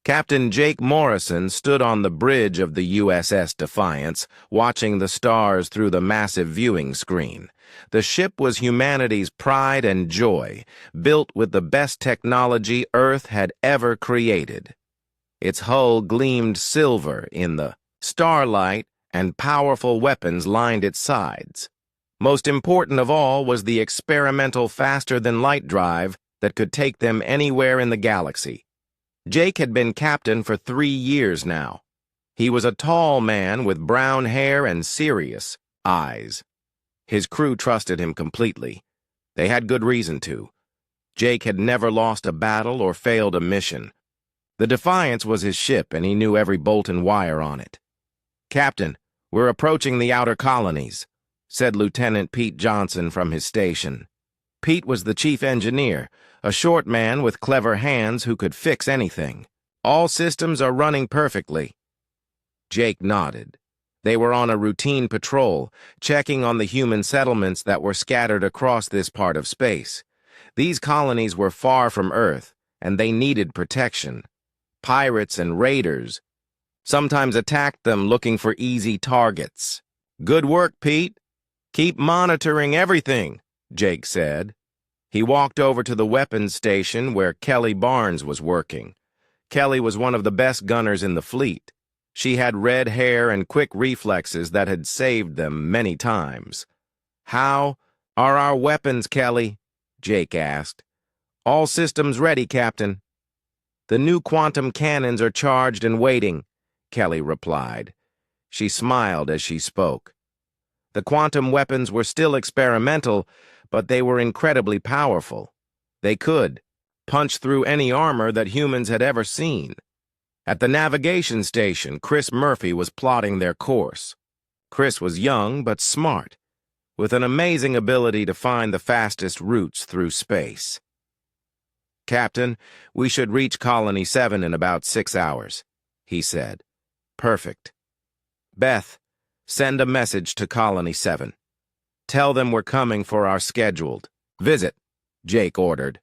Captain Jake Morrison stood on the bridge of the USS Defiance, watching the stars through the massive viewing screen. The ship was humanity's pride and joy, built with the best technology Earth had ever created. Its hull gleamed silver in the starlight, and powerful weapons lined its sides. Most important of all was the experimental faster-than-light drive that could take them anywhere in the galaxy. Jake had been captain for 3 years now. He was a tall man with brown hair and serious eyes. His crew trusted him completely. They had good reason to. Jake had never lost a battle or failed a mission. The Defiance was his ship, and he knew every bolt and wire on it. "Captain, we're approaching the outer colonies," said Lieutenant Pete Johnson from his station. Pete was the chief engineer, a short man with clever hands who could fix anything. "All systems are running perfectly." Jake nodded. They were on a routine patrol, checking on the human settlements that were scattered across this part of space. These colonies were far from Earth, and they needed protection. Pirates and raiders sometimes attacked them looking for easy targets. "Good work, Pete. Keep monitoring everything," Jake said. He walked over to the weapons station where Kelly Barnes was working. Kelly was one of the best gunners in the fleet. She had red hair and quick reflexes that had saved them many times. "How are our weapons, Kelly?" Jake asked. "All systems ready, Captain." "The new quantum cannons are charged and waiting," Kelly replied. She smiled as she spoke. The quantum weapons were still experimental, but they were incredibly powerful. They could punch through any armor that humans had ever seen. At the navigation station, Chris Murphy was plotting their course. Chris was young but smart, with an amazing ability to find the fastest routes through space. "Captain, we should reach Colony 7 in about 6 hours," he said. "Perfect. Beth, send a message to Colony 7. Tell them we're coming for our scheduled visit," Jake ordered.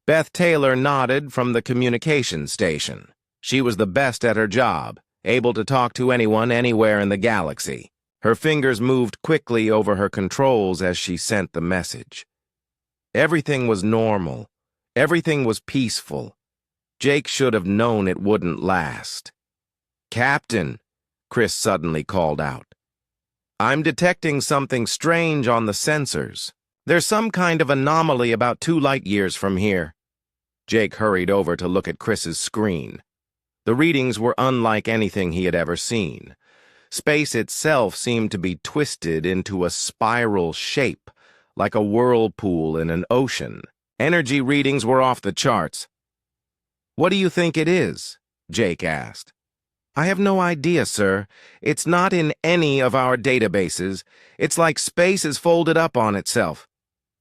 Beth Taylor nodded from the communications station. She was the best at her job, able to talk to anyone anywhere in the galaxy. Her fingers moved quickly over her controls as she sent the message. Everything was normal. Everything was peaceful. Jake should have known it wouldn't last. "Captain," Chris suddenly called out. "I'm detecting something strange on the sensors. There's some kind of anomaly about 2 light years from here." Jake hurried over to look at Chris's screen. The readings were unlike anything he had ever seen. Space itself seemed to be twisted into a spiral shape, like a whirlpool in an ocean. Energy readings were off the charts. "What do you think it is?" Jake asked. "I have no idea, sir. It's not in any of our databases. It's like space is folded up on itself,"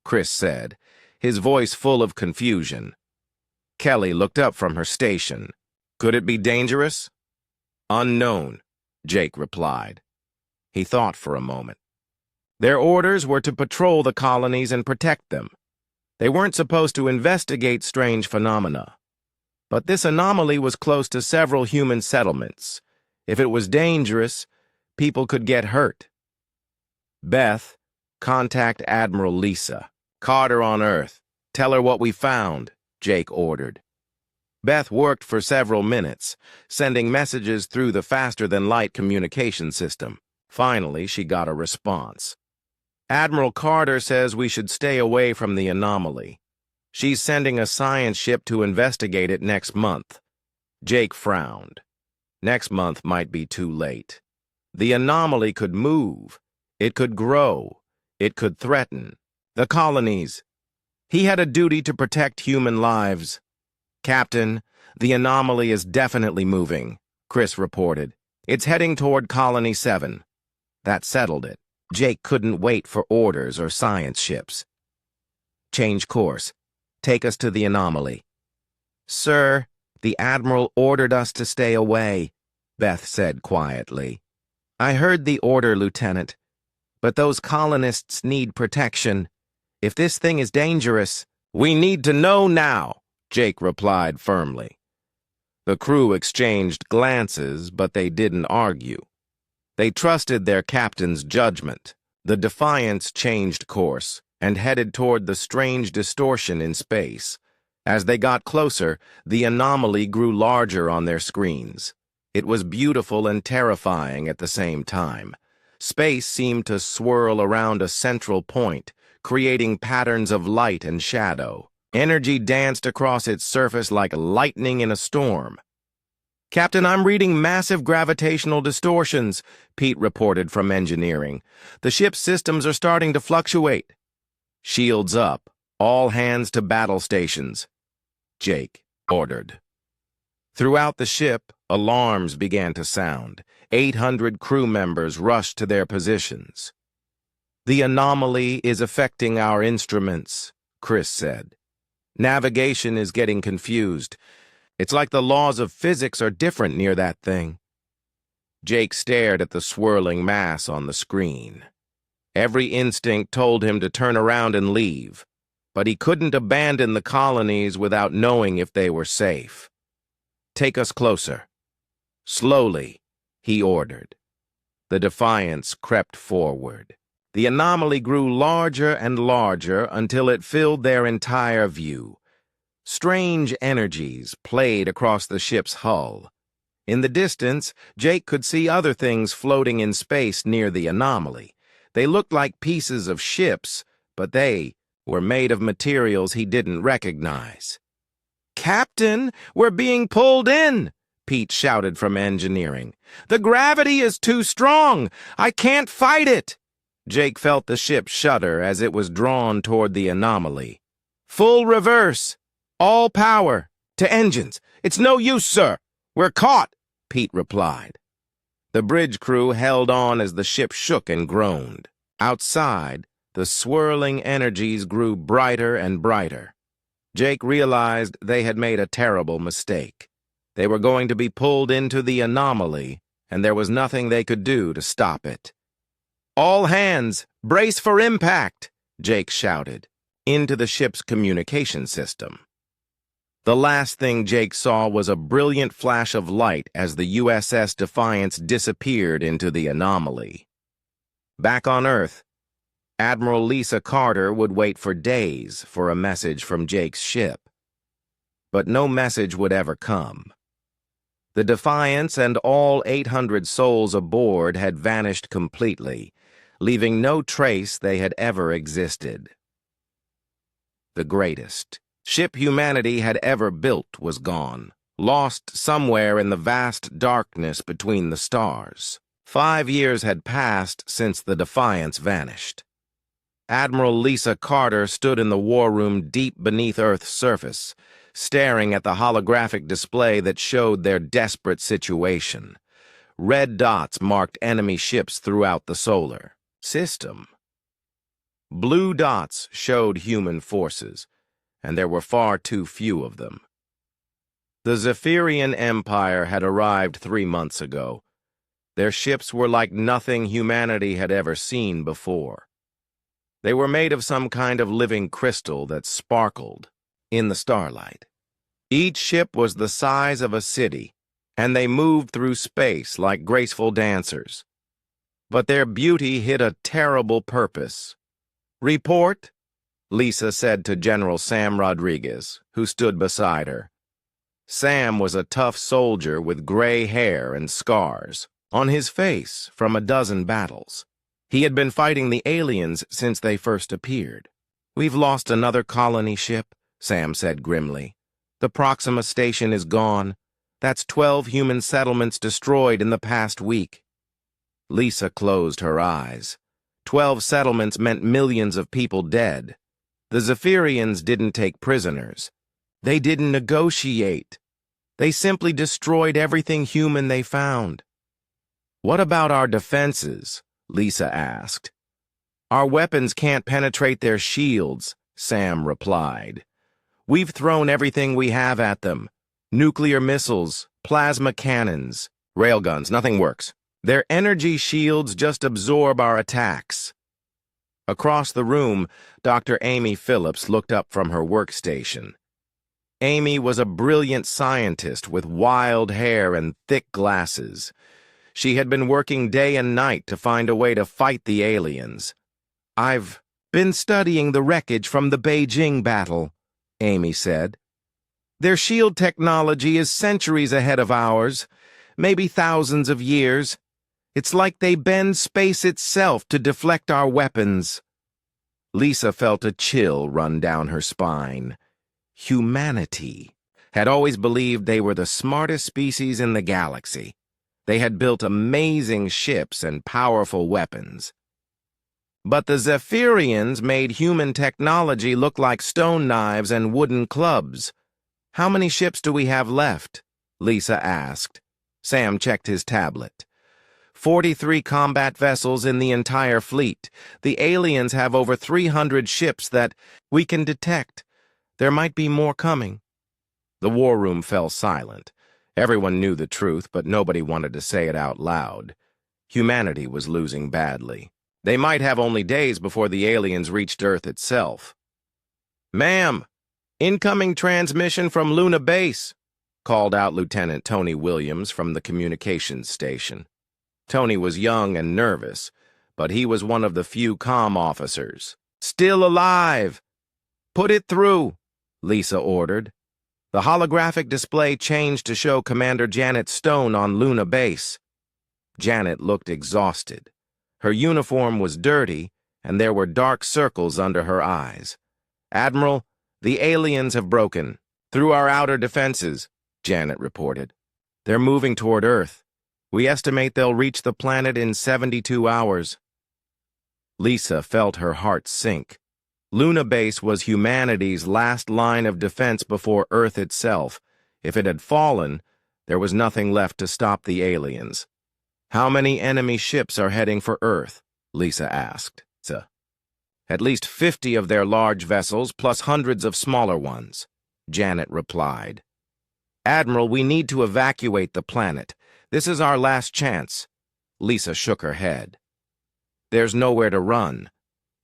Chris said, his voice full of confusion. Kelly looked up from her station. "Could it be dangerous?" "Unknown," Jake replied. He thought for a moment. Their orders were to patrol the colonies and protect them. They weren't supposed to investigate strange phenomena. But this anomaly was close to several human settlements. If it was dangerous, people could get hurt. "Beth, contact Admiral Lisa. Carter on Earth. Tell her what we found," Jake ordered. Beth worked for several minutes, sending messages through the faster-than-light communication system. Finally, she got a response. "Admiral Carter says we should stay away from the anomaly. She's sending a science ship to investigate it next month." Jake frowned. Next month might be too late. The anomaly could move. It could grow. It could threaten the colonies. He had a duty to protect human lives. "Captain, the anomaly is definitely moving," Chris reported. "It's heading toward Colony 7. That settled it. Jake couldn't wait for orders or science ships. "Change course. Take us to the anomaly." "Sir, the Admiral ordered us to stay away," Beth said quietly. "I heard the order, Lieutenant. But those colonists need protection. If this thing is dangerous..." "We need to know now," Jake replied firmly. The crew exchanged glances, but they didn't argue. They trusted their captain's judgment. The Defiance changed course and headed toward the strange distortion in space. As they got closer, the anomaly grew larger on their screens. It was beautiful and terrifying at the same time. Space seemed to swirl around a central point, creating patterns of light and shadow. Energy danced across its surface like lightning in a storm. "Captain, I'm reading massive gravitational distortions," Pete reported from engineering. "The ship's systems are starting to fluctuate." "Shields up. All hands to battle stations," Jake ordered. Throughout the ship, alarms began to sound. 800 crew members rushed to their positions. "The anomaly is affecting our instruments," Chris said. "Navigation is getting confused. It's like the laws of physics are different near that thing." Jake stared at the swirling mass on the screen. Every instinct told him to turn around and leave, but he couldn't abandon the colonies without knowing if they were safe. "Take us closer." "Slowly," he ordered. The Defiance crept forward. The anomaly grew larger and larger until it filled their entire view. Strange energies played across the ship's hull. In the distance, Jake could see other things floating in space near the anomaly. They looked like pieces of ships, but they were made of materials he didn't recognize. "Captain, we're being pulled in!" Pete shouted from engineering. "The gravity is too strong! I can't fight it!" Jake felt the ship shudder as it was drawn toward the anomaly. "Full reverse! All power! To engines! It's no use, sir! We're caught!" Pete replied. The bridge crew held on as the ship shook and groaned. Outside, the swirling energies grew brighter and brighter. Jake realized they had made a terrible mistake. They were going to be pulled into the anomaly, and there was nothing they could do to stop it. "All hands, brace for impact!" Jake shouted, into the ship's communication system. The last thing Jake saw was a brilliant flash of light as the USS Defiance disappeared into the anomaly. Back on Earth, Admiral Lisa Carter would wait for days for a message from Jake's ship. But no message would ever come. The Defiance and all 800 souls aboard had vanished completely, leaving no trace they had ever existed. The greatest ship humanity had ever built was gone, lost somewhere in the vast darkness between the stars. 5 years had passed since the Defiance vanished. Admiral Lisa Carter stood in the war room deep beneath Earth's surface, staring at the holographic display that showed their desperate situation. Red dots marked enemy ships throughout the solar system. Blue dots showed human forces, and there were far too few of them. The Zephyrian Empire had arrived 3 months ago. Their ships were like nothing humanity had ever seen before. They were made of some kind of living crystal that sparkled in the starlight. Each ship was the size of a city, and they moved through space like graceful dancers. But their beauty hid a terrible purpose. "Report," Lisa said to General Sam Rodriguez, who stood beside her. Sam was a tough soldier with gray hair and scars on his face from a dozen battles. He had been fighting the aliens since they first appeared. "We've lost another colony ship," Sam said grimly. "The Proxima station is gone. That's 12 human settlements destroyed in the past week." Lisa closed her eyes. 12 settlements meant millions of people dead. The Zephyrians didn't take prisoners. They didn't negotiate. They simply destroyed everything human they found. "What about our defenses?" Lisa asked. "Our weapons can't penetrate their shields," Sam replied. "We've thrown everything we have at them. Nuclear missiles, plasma cannons, railguns, nothing works. Their energy shields just absorb our attacks." Across the room, Dr. Amy Phillips looked up from her workstation. Amy was a brilliant scientist with wild hair and thick glasses. She had been working day and night to find a way to fight the aliens. "I've been studying the wreckage from the Beijing battle," Amy said. "Their shield technology is centuries ahead of ours, maybe thousands of years. It's like they bend space itself to deflect our weapons." Lisa felt a chill run down her spine. Humanity had always believed they were the smartest species in the galaxy. They had built amazing ships and powerful weapons. But the Zephyrians made human technology look like stone knives and wooden clubs. "How many ships do we have left?" Lisa asked. Sam checked his tablet. 43 combat vessels in the entire fleet. The aliens have over 300 ships that we can detect. There might be more coming." The war room fell silent. Everyone knew the truth, but nobody wanted to say it out loud. Humanity was losing badly. They might have only days before the aliens reached Earth itself. "Ma'am, incoming transmission from Luna Base," called out Lieutenant Tony Williams from the communications station. Tony was young and nervous, but he was one of the few comm officers. "Still alive! Put it through," Lisa ordered. The holographic display changed to show Commander Janet Stone on Luna Base. Janet looked exhausted. Her uniform was dirty, and there were dark circles under her eyes. "Admiral, the aliens have broken through our outer defenses," Janet reported. "They're moving toward Earth. We estimate they'll reach the planet in 72 hours. Lisa felt her heart sink. Luna Base was humanity's last line of defense before Earth itself. If it had fallen, there was nothing left to stop the aliens. "How many enemy ships are heading for Earth?" Lisa asked. "At least 50 of their large vessels, plus hundreds of smaller ones," Janet replied. "Admiral, we need to evacuate the planet. This is our last chance." Lisa shook her head. "There's nowhere to run.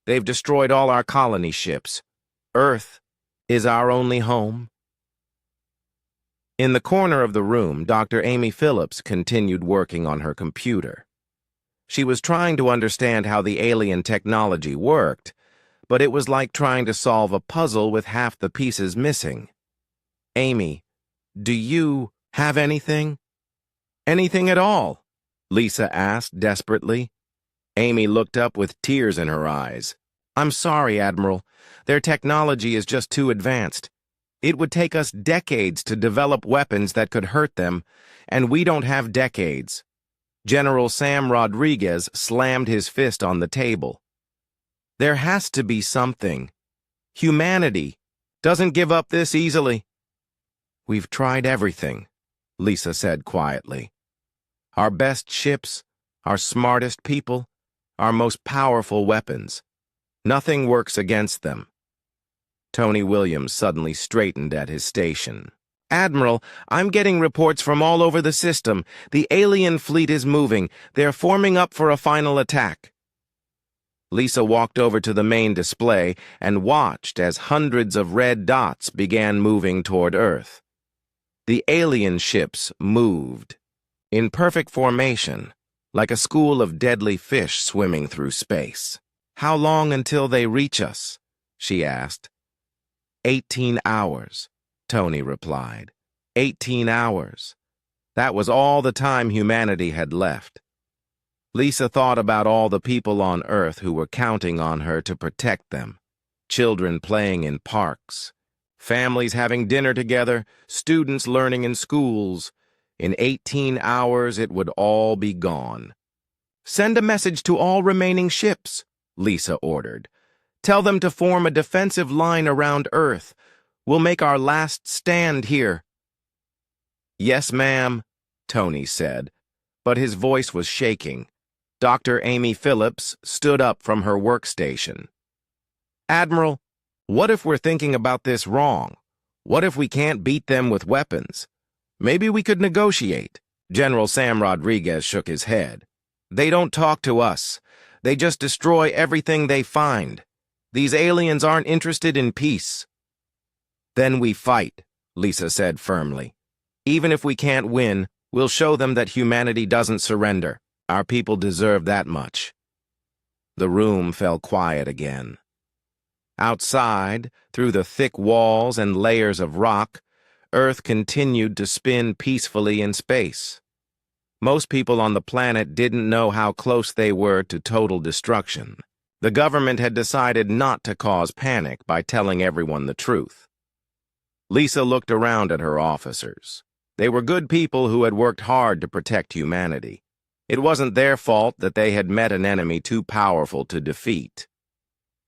They've destroyed all our colony ships. Earth is our only home." In the corner of the room, Dr. Amy Phillips continued working on her computer. She was trying to understand how the alien technology worked, but it was like trying to solve a puzzle with half the pieces missing. "Amy, do you have anything?" "Anything at all?" Lisa asked desperately. Amy looked up with tears in her eyes. "I'm sorry, Admiral. Their technology is just too advanced. It would take us decades to develop weapons that could hurt them, and we don't have decades." General Sam Rodriguez slammed his fist on the table. "There has to be something. Humanity doesn't give up this easily." "We've tried everything," Lisa said quietly. "Our best ships, our smartest people, our most powerful weapons. Nothing works against them." Tony Williams suddenly straightened at his station. "Admiral, I'm getting reports from all over the system. The alien fleet is moving. They're forming up for a final attack." Lisa walked over to the main display and watched as hundreds of red dots began moving toward Earth. The alien ships moved, in perfect formation, like a school of deadly fish swimming through space. "How long until they reach us?" she asked. 18 hours, Tony replied. 18 hours. That was all the time humanity had left. Lisa thought about all the people on Earth who were counting on her to protect them. Children playing in parks, families having dinner together, students learning in schools. In 18 hours, it would all be gone. "Send a message to all remaining ships," Lisa ordered. "Tell them to form a defensive line around Earth. We'll make our last stand here." "Yes, ma'am," Tony said, but his voice was shaking. Dr. Amy Phillips stood up from her workstation. "Admiral, what if we're thinking about this wrong? What if we can't beat them with weapons? Maybe we could negotiate." General Sam Rodriguez shook his head. "They don't talk to us. They just destroy everything they find. These aliens aren't interested in peace." "Then we fight," Lisa said firmly. Even if we can't win, we'll show them that humanity doesn't surrender. Our people deserve that much. The room fell quiet again. Outside, through the thick walls and layers of rock, Earth continued to spin peacefully in space. Most people on the planet didn't know how close they were to total destruction. The government had decided not to cause panic by telling everyone the truth. Lisa looked around at her officers. They were good people who had worked hard to protect humanity. It wasn't their fault that they had met an enemy too powerful to defeat.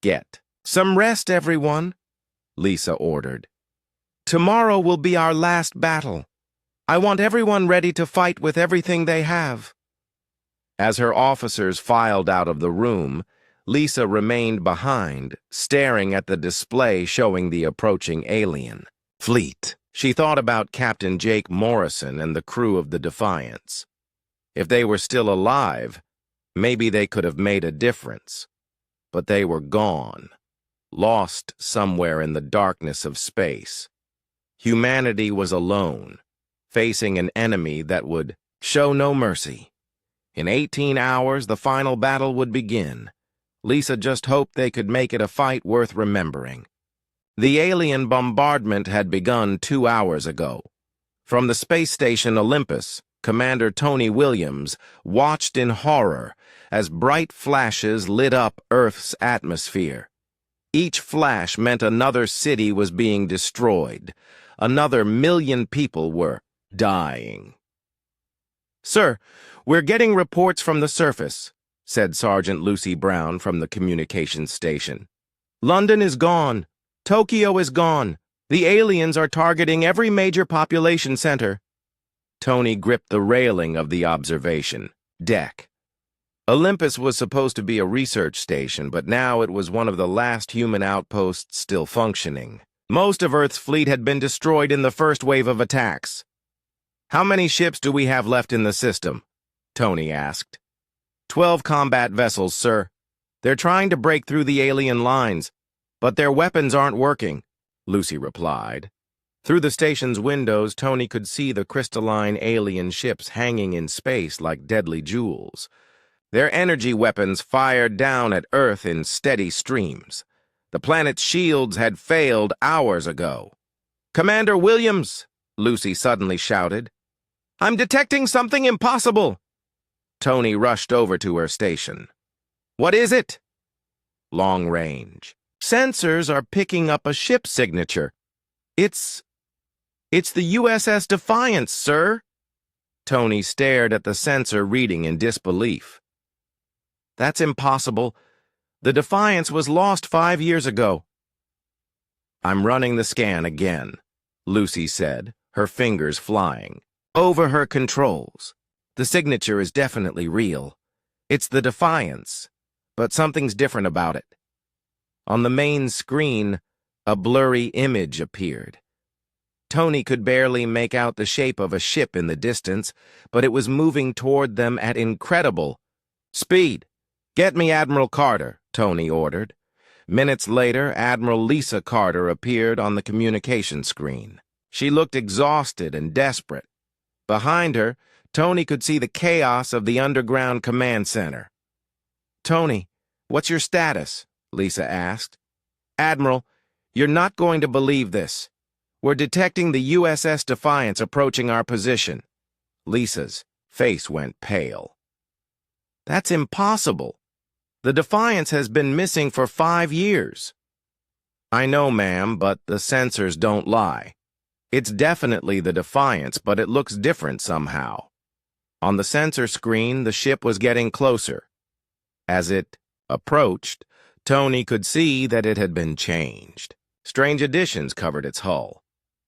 Get some rest, everyone, Lisa ordered. Tomorrow will be our last battle. I want everyone ready to fight with everything they have. As her officers filed out of the room, Lisa remained behind, staring at the display showing the approaching alien fleet. She thought about Captain Jake Morrison and the crew of the Defiance. If they were still alive, maybe they could have made a difference. But they were gone, lost somewhere in the darkness of space. Humanity was alone, facing an enemy that would show no mercy. In 18 hours, the final battle would begin. Lisa just hoped they could make it a fight worth remembering. The alien bombardment had begun 2 hours ago. From the space station Olympus, Commander Tony Williams watched in horror as bright flashes lit up Earth's atmosphere. Each flash meant another city was being destroyed. Another million people were dying. "Sir, we're getting reports from the surface," said Sergeant Lucy Brown from the communications station. "London is gone. Tokyo is gone. The aliens are targeting every major population center." Tony gripped the railing of the observation deck. Olympus was supposed to be a research station, but now it was one of the last human outposts still functioning. Most of Earth's fleet had been destroyed in the first wave of attacks. "How many ships do we have left in the system?" Tony asked. 12 combat vessels, sir. They're trying to break through the alien lines, but their weapons aren't working," Lucy replied. Through the station's windows, Tony could see the crystalline alien ships hanging in space like deadly jewels. Their energy weapons fired down at Earth in steady streams. The planet's shields had failed hours ago. "Commander Williams," Lucy suddenly shouted. "I'm detecting something impossible." Tony rushed over to her station. "What is it?" "Long range. Sensors are picking up a ship signature. It's the USS Defiance, sir." Tony stared at the sensor reading in disbelief. "That's impossible. The Defiance was lost 5 years ago." "I'm running the scan again," Lucy said, her fingers flying. "Over her controls. The signature is definitely real. It's the Defiance, but something's different about it." On the main screen, a blurry image appeared. Tony could barely make out the shape of a ship in the distance, but it was moving toward them at incredible speed. "Get me Admiral Carter," Tony ordered. Minutes later, Admiral Lisa Carter appeared on the communication screen. She looked exhausted and desperate. Behind her, Tony could see the chaos of the underground command center. "Tony, what's your status?" Lisa asked. "Admiral, you're not going to believe this. We're detecting the USS Defiance approaching our position." Lisa's face went pale. "That's impossible. The Defiance has been missing for 5 years." "I know, ma'am, but the sensors don't lie. It's definitely the Defiance, but it looks different somehow." On the sensor screen, the ship was getting closer. As it approached, Tony could see that it had been changed. Strange additions covered its hull.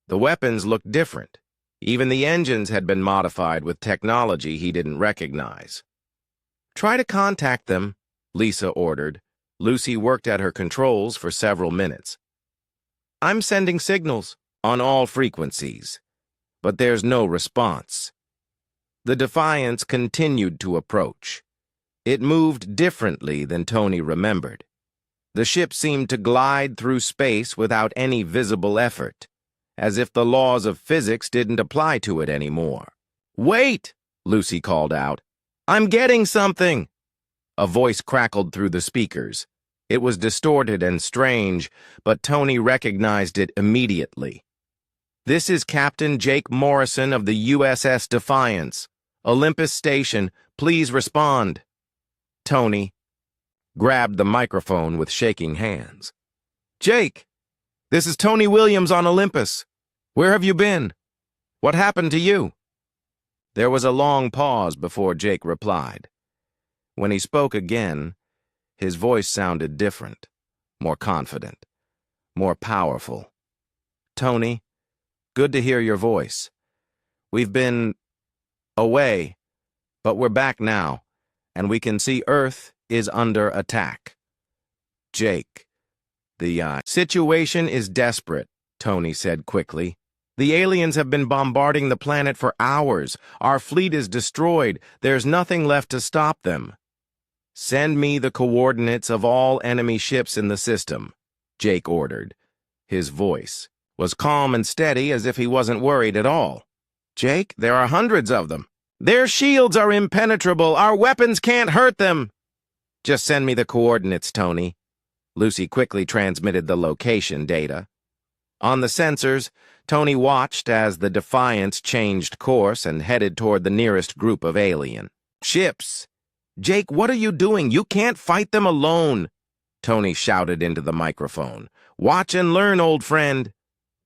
The weapons looked different. Even the engines had been modified with technology he didn't recognize. "Try to contact them," Lisa ordered. Lucy worked at her controls for several minutes. "I'm sending signals on all frequencies, but there's no response." The Defiance continued to approach. It moved differently than Tony remembered. The ship seemed to glide through space without any visible effort. as if the laws of physics didn't apply to it anymore. "Wait!" Lucy called out. "I'm getting something!" A voice crackled through the speakers. It was distorted and strange, but Tony recognized it immediately. "This is Captain Jake Morrison of the USS Defiance. Olympus Station, please respond." Tony grabbed the microphone with shaking hands. "Jake, this is Tony Williams on Olympus. Where have you been? What happened to you?" There was a long pause before Jake replied. When he spoke again, his voice sounded different, more confident, more powerful. "Tony, good to hear your voice. We've been away, but we're back now, and we can see Earth is under attack." "Jake, the situation is desperate," Tony said quickly. "The aliens have been bombarding the planet for hours. Our fleet is destroyed. There's nothing left to stop them." "Send me the coordinates of all enemy ships in the system," Jake ordered. His voice was calm and steady, as if he wasn't worried at all. "Jake, there are hundreds of them. Their shields are impenetrable. Our weapons can't hurt them." "Just send me the coordinates, Tony." Lucy quickly transmitted the location data. On the sensors, Tony watched as the Defiance changed course and headed toward the nearest group of alien ships. "Jake, what are you doing? You can't fight them alone," Tony shouted into the microphone. "Watch and learn, old friend."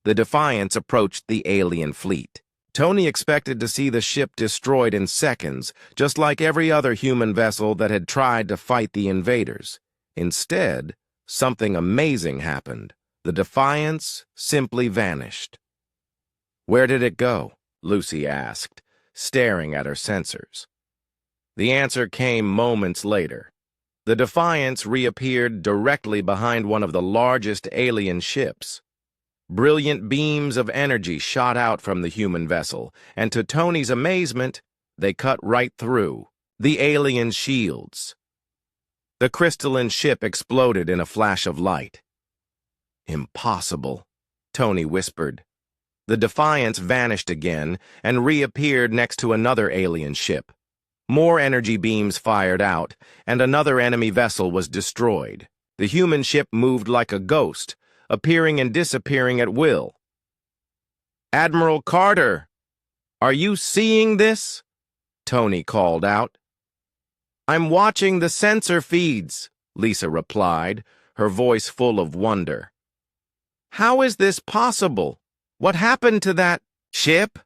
The Defiance approached the alien fleet. Tony expected to see the ship destroyed in seconds, just like every other human vessel that had tried to fight the invaders. Instead, something amazing happened. The Defiance simply vanished. "Where did it go?" Lucy asked, staring at her sensors. The answer came moments later. The Defiance reappeared directly behind one of the largest alien ships. Brilliant beams of energy shot out from the human vessel, and to Tony's amazement, they cut right through the alien shields. The crystalline ship exploded in a flash of light. "Impossible," Tony whispered. The Defiance vanished again and reappeared next to another alien ship. More energy beams fired out, and another enemy vessel was destroyed. The human ship moved like a ghost, appearing and disappearing at will. "Admiral Carter, are you seeing this?" Tony called out. "I'm watching the sensor feeds," Lisa replied, her voice full of wonder. "How is this possible? What happened to that ship?"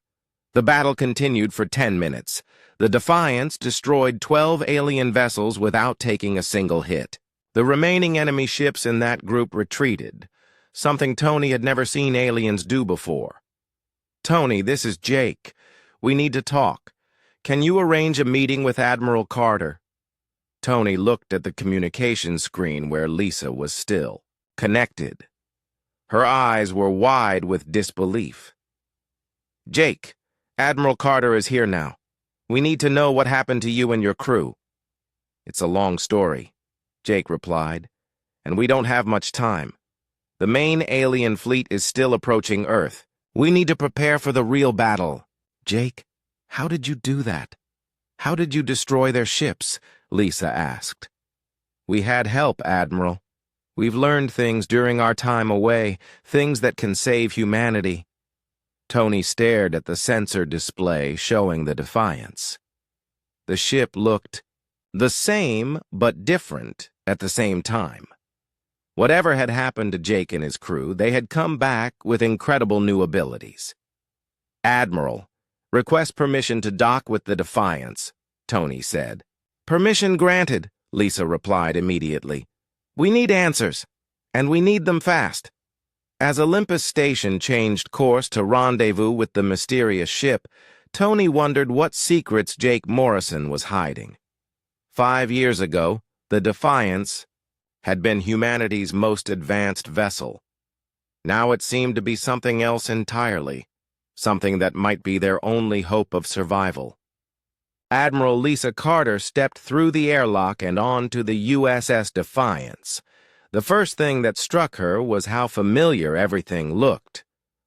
The battle continued for 10 minutes. The Defiance destroyed 12 alien vessels without taking a single hit. The remaining enemy ships in that group retreated, something Tony had never seen aliens do before. "Tony, this is Jake. We need to talk. Can you arrange a meeting with Admiral Carter?" Tony looked at the communication screen where Lisa was still, connected. Her eyes were wide with disbelief. "Jake, Admiral Carter is here now. We need to know what happened to you and your crew." "It's a long story," Jake replied, "and we don't have much time. The main alien fleet is still approaching Earth. We need to prepare for the real battle." "Jake, how did you do that? How did you destroy their ships?" Lisa asked. "We had help, Admiral. We've learned things during our time away, things that can save humanity." Tony stared at the sensor display showing the Defiance. The ship looked the same but different at the same time. Whatever had happened to Jake and his crew, they had come back with incredible new abilities. "Admiral, request permission to dock with the Defiance," Tony said. "Permission granted," Lisa replied immediately. "We need answers, and we need them fast." As Olympus Station changed course to rendezvous with the mysterious ship, Tony wondered what secrets Jake Morrison was hiding. 5 years ago, the Defiance had been humanity's most advanced vessel. Now it seemed to be something else entirely, something that might be their only hope of survival. Admiral Lisa Carter stepped through the airlock and onto the USS Defiance. The first thing that struck her was how familiar everything looked.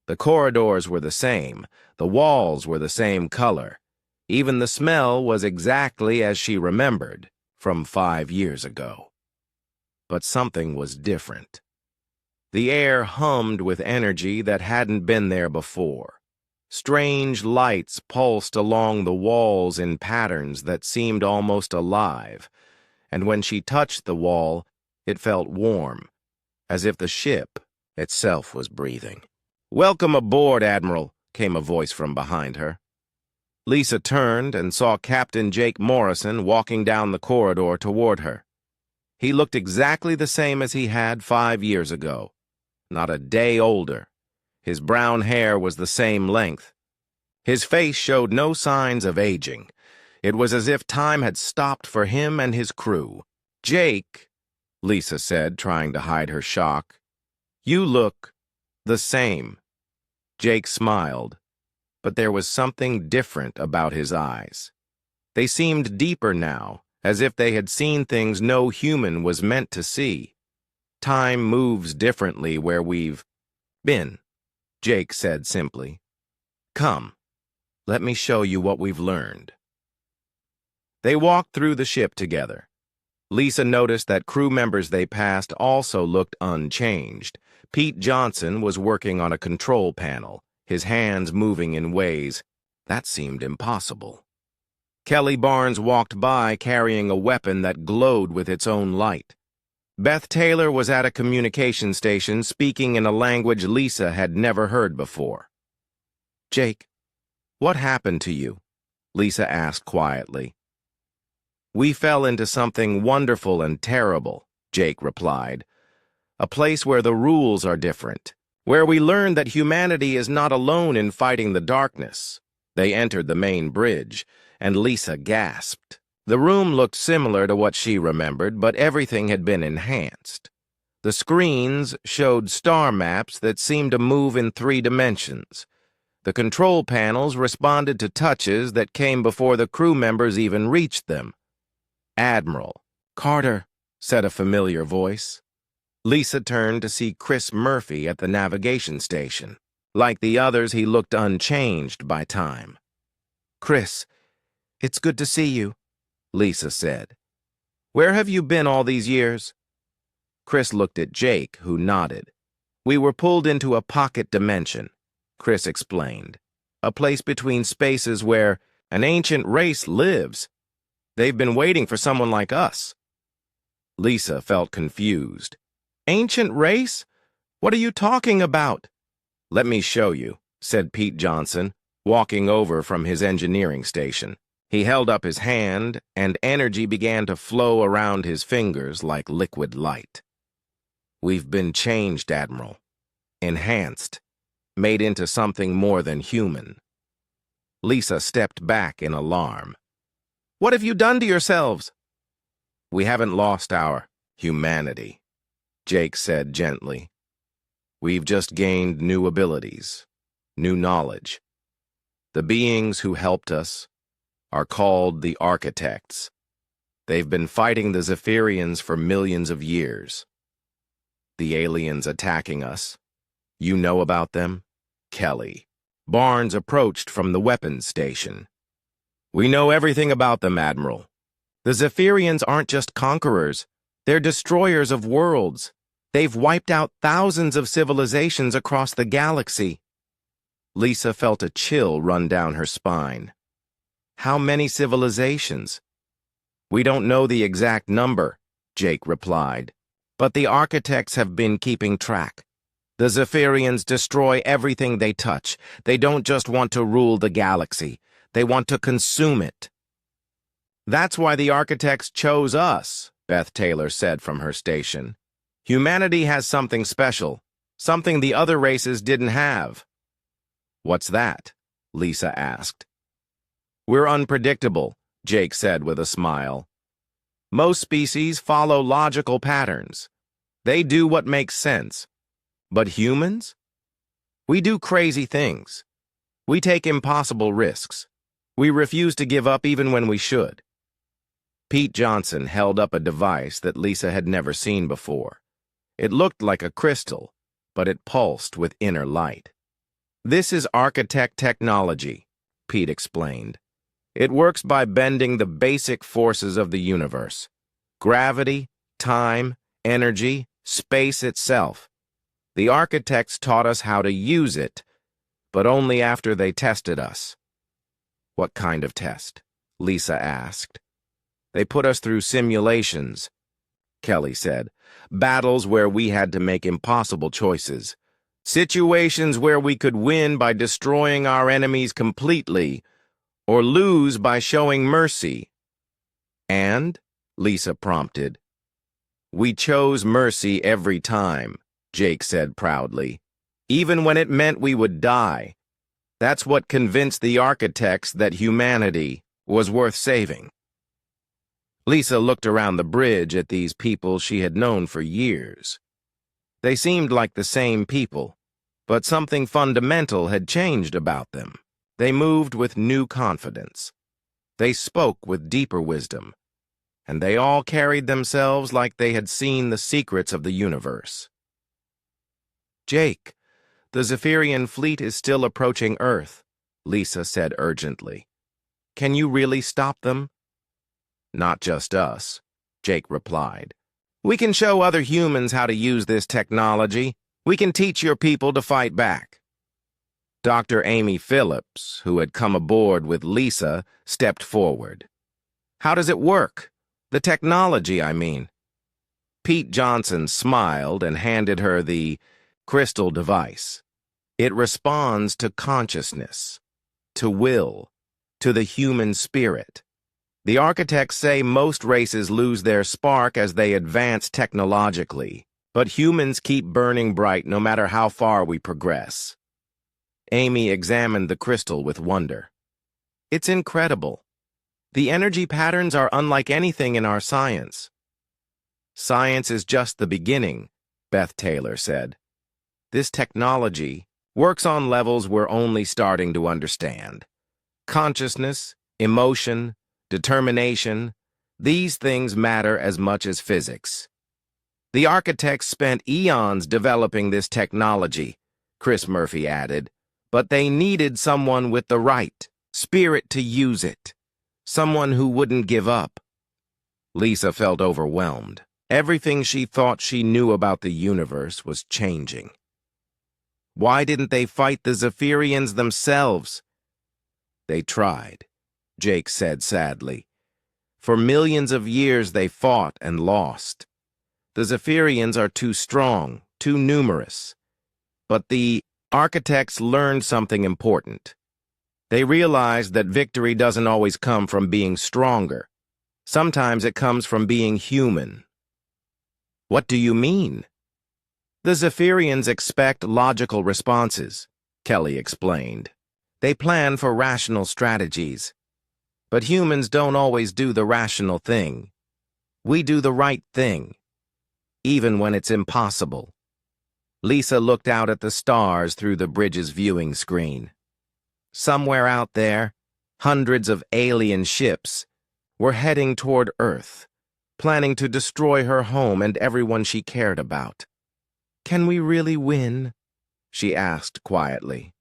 The corridors were the same, the walls were the same color. Even the smell was exactly as she remembered from 5 years ago. But something was different. The air hummed with energy that hadn't been there before. Strange lights pulsed along the walls in patterns that seemed almost alive, and when she touched the wall, it felt warm, as if the ship itself was breathing. "Welcome aboard, Admiral," came a voice from behind her. Lisa turned and saw Captain Jake Morrison walking down the corridor toward her. He looked exactly the same as he had 5 years ago, not a day older. His brown hair was the same length. His face showed no signs of aging. It was as if time had stopped for him and his crew. "Jake," Lisa said, trying to hide her shock, "you look the same." Jake smiled, but there was something different about his eyes. They seemed deeper now, as if they had seen things no human was meant to see. "Time moves differently where we've been," Jake said simply. "Come, let me show you what we've learned." They walked through the ship together. Lisa noticed that crew members they passed also looked unchanged. Pete Johnson was working on a control panel, his hands moving in ways that seemed impossible. Kelly Barnes walked by carrying a weapon that glowed with its own light. Beth Taylor was at a communication station speaking in a language Lisa had never heard before. "Jake, what happened to you?" Lisa asked quietly. "We fell into something wonderful and terrible," Jake replied. "A place where the rules are different, where we learned that humanity is not alone in fighting the darkness." They entered the main bridge, and Lisa gasped. The room looked similar to what she remembered, but everything had been enhanced. The screens showed star maps that seemed to move in 3 dimensions. The control panels responded to touches that came before the crew members even reached them. "Admiral Carter," said a familiar voice. Lisa turned to see Chris Murphy at the navigation station. Like the others, he looked unchanged by time. "Chris, it's good to see you," Lisa said. "Where have you been all these years?" Chris looked at Jake, who nodded. "We were pulled into a pocket dimension," Chris explained. "A place between spaces where an ancient race lives. They've been waiting for someone like us." Lisa felt confused. "Ancient race? What are you talking about?" "Let me show you," said Pete Johnson, walking over from his engineering station. He held up his hand, and energy began to flow around his fingers like liquid light. "We've been changed, Admiral. Enhanced. Made into something more than human." Lisa stepped back in alarm. "What have you done to yourselves?" "We haven't lost our humanity," Jake said gently. "We've just gained new abilities, new knowledge. The beings who helped us are called the Architects. They've been fighting the Zephyrians for millions of years. The aliens attacking us, you know about them?" Kelly Barnes approached from the weapons station. "We know everything about them, Admiral. The Zephyrians aren't just conquerors. They're destroyers of worlds. They've wiped out thousands of civilizations across the galaxy." Lisa felt a chill run down her spine. "How many civilizations?" "We don't know the exact number," Jake replied, "but the Architects have been keeping track. The Zephyrians destroy everything they touch. They don't just want to rule the galaxy. They want to consume it." "That's why the Architects chose us," Beth Taylor said from her station. "Humanity has something special, something the other races didn't have." "What's that?" Lisa asked. "We're unpredictable," Jake said with a smile. "Most species follow logical patterns. They do what makes sense. But humans? We do crazy things. We take impossible risks. We refuse to give up even when we should." Pete Johnson held up a device that Lisa had never seen before. It looked like a crystal, but it pulsed with inner light. This is architect technology, Pete explained. It works by bending the basic forces of the universe: gravity, time, energy, space itself. The architects taught us how to use it, but only after they tested us. What kind of test? Lisa asked. They put us through simulations, Kelly said. Battles where we had to make impossible choices. Situations where we could win by destroying our enemies completely, or lose by showing mercy. And, Lisa prompted. We chose mercy every time, Jake said proudly, even when it meant we would die. That's what convinced the architects that humanity was worth saving. Lisa looked around the bridge at these people she had known for years. They seemed like the same people, but something fundamental had changed about them. They moved with new confidence. They spoke with deeper wisdom, and they all carried themselves like they had seen the secrets of the universe. Jake, the Zephyrian fleet is still approaching Earth, Lisa said urgently. Can you really stop them? Not just us, Jake replied. We can show other humans how to use this technology. We can teach your people to fight back. Dr. Amy Phillips, who had come aboard with Lisa, stepped forward. How does it work? The technology, I mean. Pete Johnson smiled and handed her the crystal device. It responds to consciousness, to will, to the human spirit. The architects say most races lose their spark as they advance technologically, but humans keep burning bright no matter how far we progress. Amy examined the crystal with wonder. It's incredible. The energy patterns are unlike anything in our science. Science is just the beginning, Beth Taylor said. This technology works on levels we're only starting to understand. Consciousness, emotion, determination, these things matter as much as physics. The architects spent eons developing this technology, Chris Murphy added, but they needed someone with the right spirit to use it, someone who wouldn't give up. Lisa felt overwhelmed. Everything she thought she knew about the universe was changing. Why didn't they fight the Zephyrians themselves? They tried, Jake said sadly. For millions of years they fought and lost. The Zephyrians are too strong, too numerous. But the architects learned something important. They realized that victory doesn't always come from being stronger. Sometimes it comes from being human. What do you mean? The Zephyrians expect logical responses, Kelly explained. They plan for rational strategies. But humans don't always do the rational thing. We do the right thing, even when it's impossible. Lisa looked out at the stars through the bridge's viewing screen. Somewhere out there, hundreds of alien ships were heading toward Earth, planning to destroy her home and everyone she cared about. Can we really win? She asked quietly.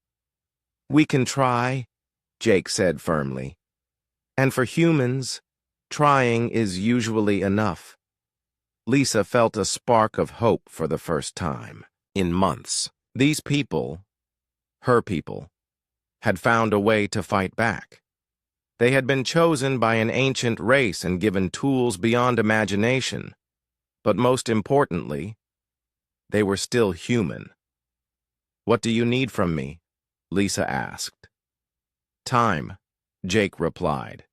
We can try, Jake said firmly. And for humans, trying is usually enough. Lisa felt a spark of hope for the first time in months. These people, her people, had found a way to fight back. They had been chosen by an ancient race and given tools beyond imagination. But most importantly, they were still human. What do you need from me? Lisa asked. Time, Jake replied.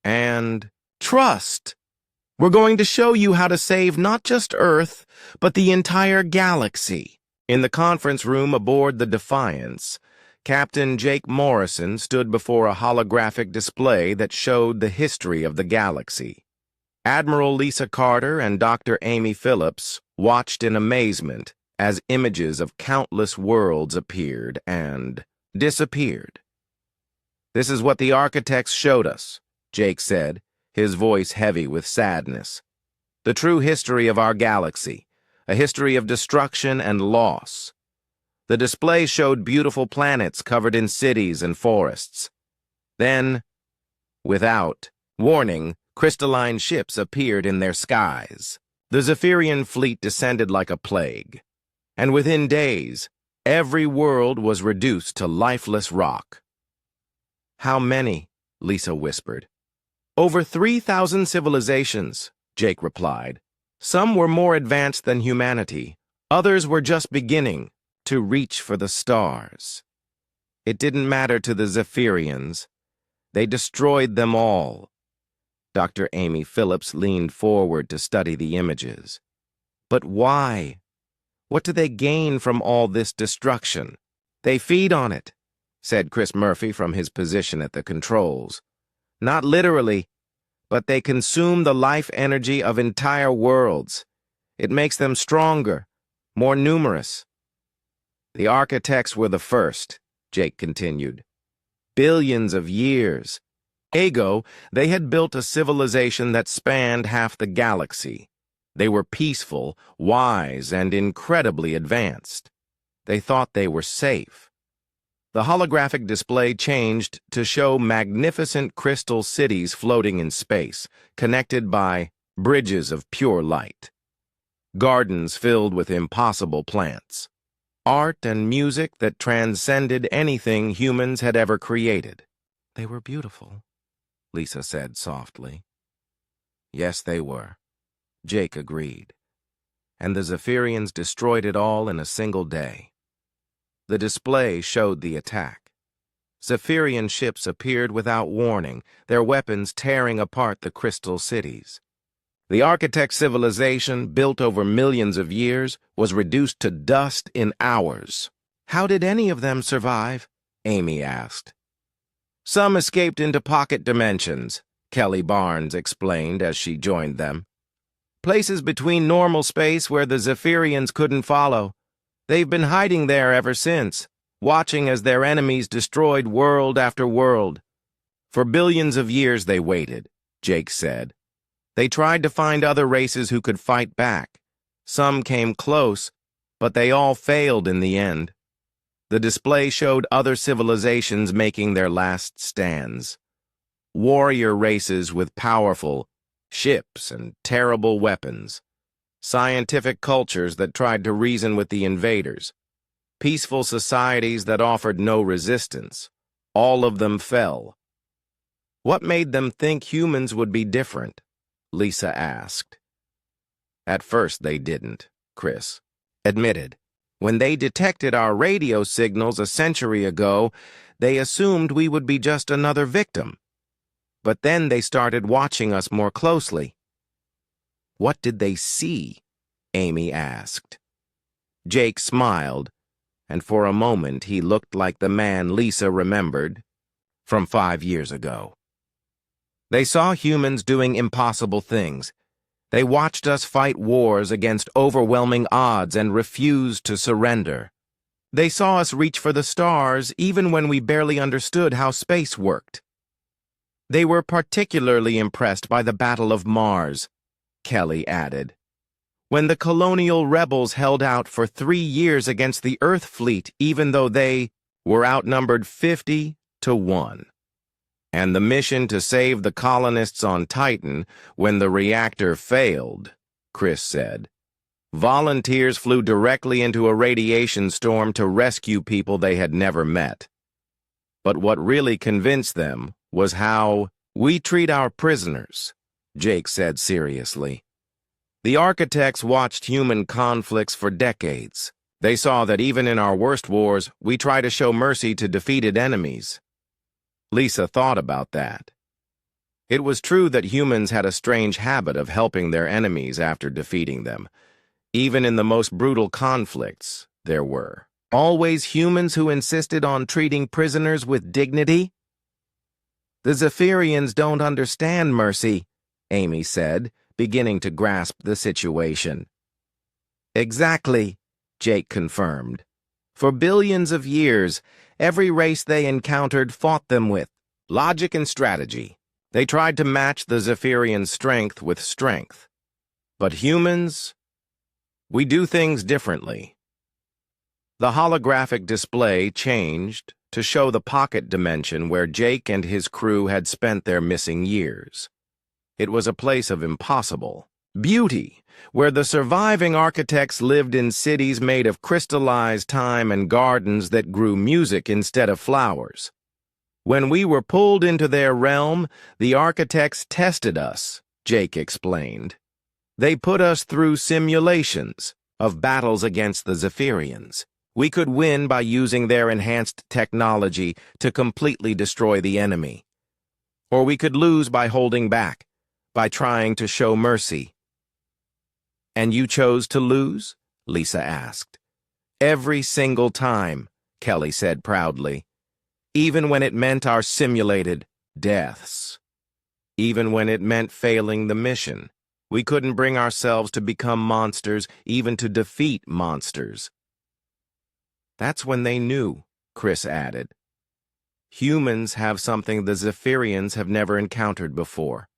And trust. We're going to show you how to save not just Earth, but the entire galaxy. In the conference room aboard the Defiance, Captain Jake Morrison stood before a holographic display that showed the history of the galaxy. Admiral Lisa Carter and Dr. Amy Phillips watched in amazement as images of countless worlds appeared and disappeared. This is what the architects showed us, Jake said, his voice heavy with sadness. The true history of our galaxy, a history of destruction and loss. The display showed beautiful planets covered in cities and forests. Then, without warning, crystalline ships appeared in their skies. The Zephyrian fleet descended like a plague, and within days, every world was reduced to lifeless rock. "How many?" Lisa whispered. "Over 3,000 civilizations," Jake replied. "Some were more advanced than humanity. Others were just beginning to reach for the stars. It didn't matter to the Zephyrians. They destroyed them all." Dr. Amy Phillips leaned forward to study the images. "But why? What do they gain from all this destruction?" "They feed on it," said Chris Murphy from his position at the controls. "Not literally, but they consume the life energy of entire worlds. It makes them stronger, more numerous." "The architects were the first," Jake continued. "Billions of years ago, they had built a civilization that spanned half the galaxy. They were peaceful, wise, and incredibly advanced. They thought they were safe. The holographic display changed to show magnificent crystal cities floating in space, connected by bridges of pure light. Gardens filled with impossible plants. Art and music that transcended anything humans had ever created. "They were beautiful," Lisa said softly. "Yes, they were," Jake agreed. "And the Zephyrians destroyed it all in a single day." The display showed the attack. Zephyrian ships appeared without warning, their weapons tearing apart the crystal cities. The architect civilization, built over millions of years, was reduced to dust in hours. "How did any of them survive?" Amy asked. "Some escaped into pocket dimensions," Kelly Barnes explained as she joined them. "Places between normal space where the Zephyrians couldn't follow. They've been hiding there ever since, watching as their enemies destroyed world after world. For billions of years they waited," Jake said. "They tried to find other races who could fight back. Some came close, but they all failed in the end." The display showed other civilizations making their last stands. Warrior races with powerful ships and terrible weapons. Scientific cultures that tried to reason with the invaders. Peaceful societies that offered no resistance. All of them fell. "What made them think humans would be different?" Lisa asked. "At first they didn't," Chris admitted. "When they detected our radio signals a century ago, they assumed we would be just another victim. But then they started watching us more closely." "What did they see?" Amy asked. Jake smiled, and for a moment he looked like the man Lisa remembered from 5 years ago. "They saw humans doing impossible things. They watched us fight wars against overwhelming odds and refused to surrender. They saw us reach for the stars even when we barely understood how space worked. They were particularly impressed by the Battle of Mars," Kelly added. "When the colonial rebels held out for 3 years against the Earth fleet even though they were outnumbered 50-1. And the mission to save the colonists on Titan when the reactor failed," Chris said. "Volunteers flew directly into a radiation storm to rescue people they had never met. But what really convinced them was how we treat our prisoners," Jake said seriously. "The architects watched human conflicts for decades. They saw that even in our worst wars, we try to show mercy to defeated enemies." Lisa thought about that. It was true that humans had a strange habit of helping their enemies after defeating them. Even in the most brutal conflicts, there were always humans who insisted on treating prisoners with dignity. "The Zephyrians don't understand mercy," Amy said, beginning to grasp the situation. "Exactly," Jake confirmed. "For billions of years, every race they encountered fought them with logic and strategy. They tried to match the Zephyrian strength with strength. But humans, we do things differently." The holographic display changed to show the pocket dimension where Jake and his crew had spent their missing years. It was a place of impossible beauty, where the surviving architects lived in cities made of crystallized time and gardens that grew music instead of flowers. When we were pulled into their realm, the architects tested us, Jake explained. They put us through simulations of battles against the Zephyrians. We could win by using their enhanced technology to completely destroy the enemy. Or we could lose by holding back, by trying to show mercy. And you chose to lose? Lisa asked. Every single time, Kelly said proudly. Even when it meant our simulated deaths. Even when it meant failing the mission. We couldn't bring ourselves to become monsters, even to defeat monsters. That's when they knew, Chris added. Humans have something the Zephyrians have never encountered before.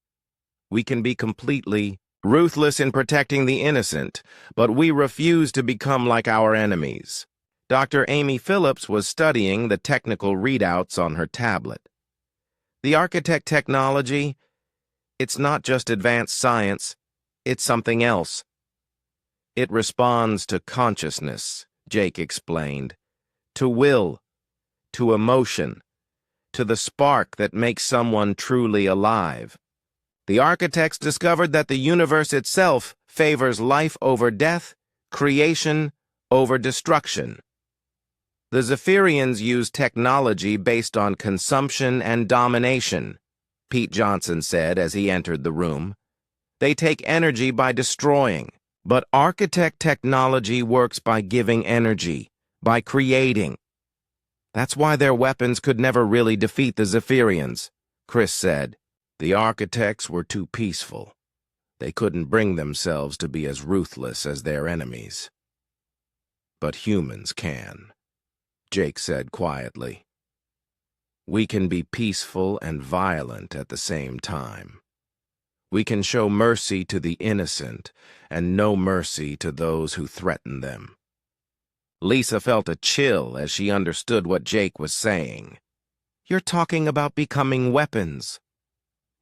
We can be completely ruthless in protecting the innocent, but we refuse to become like our enemies. Dr. Amy Phillips was studying the technical readouts on her tablet. The architect technology, it's not just advanced science, it's something else. It responds to consciousness, Jake explained, to will, to emotion, to the spark that makes someone truly alive. The architects discovered that the universe itself favors life over death, creation over destruction. The Zephyrians use technology based on consumption and domination, Pete Johnson said as he entered the room. They take energy by destroying, but architect technology works by giving energy, by creating. That's why their weapons could never really defeat the Zephyrians, Chris said. The architects were too peaceful. They couldn't bring themselves to be as ruthless as their enemies. But humans can, Jake said quietly. We can be peaceful and violent at the same time. We can show mercy to the innocent and no mercy to those who threaten them. Lisa felt a chill as she understood what Jake was saying. You're talking about becoming weapons.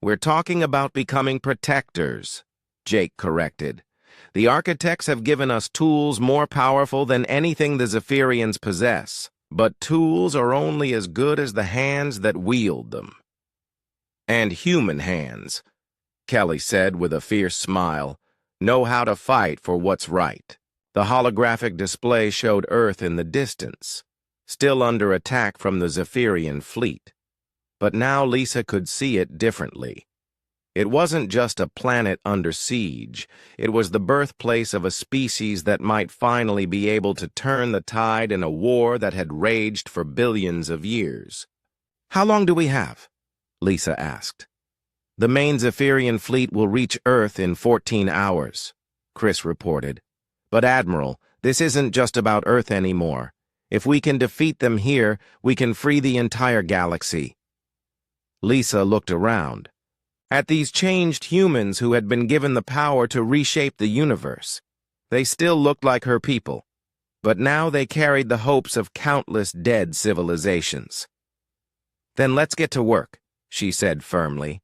We're talking about becoming protectors, Jake corrected. The architects have given us tools more powerful than anything the Zephyrians possess, but tools are only as good as the hands that wield them. And human hands, Kelly said with a fierce smile, know how to fight for what's right. The holographic display showed Earth in the distance, still under attack from the Zephyrian fleet. But now Lisa could see it differently. It wasn't just a planet under siege. It was the birthplace of a species that might finally be able to turn the tide in a war that had raged for billions of years. How long do we have? Lisa asked. The main Zephyrian fleet will reach Earth in 14 hours, Chris reported. But Admiral, this isn't just about Earth anymore. If we can defeat them here, we can free the entire galaxy. Lisa looked around, at these changed humans who had been given the power to reshape the universe. They still looked like her people, but now they carried the hopes of countless dead civilizations. Then let's get to work, she said firmly.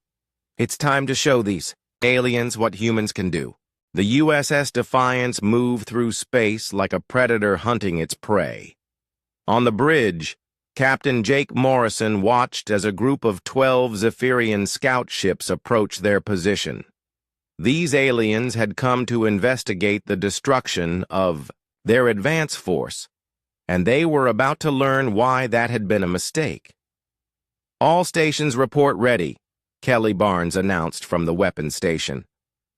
It's time to show these aliens what humans can do. The USS Defiance moved through space like a predator hunting its prey. On the bridge, Captain Jake Morrison watched as a group of 12 Zephyrian scout ships approached their position. These aliens had come to investigate the destruction of their advance force, and they were about to learn why that had been a mistake. All stations report ready, Kelly Barnes announced from the weapons station.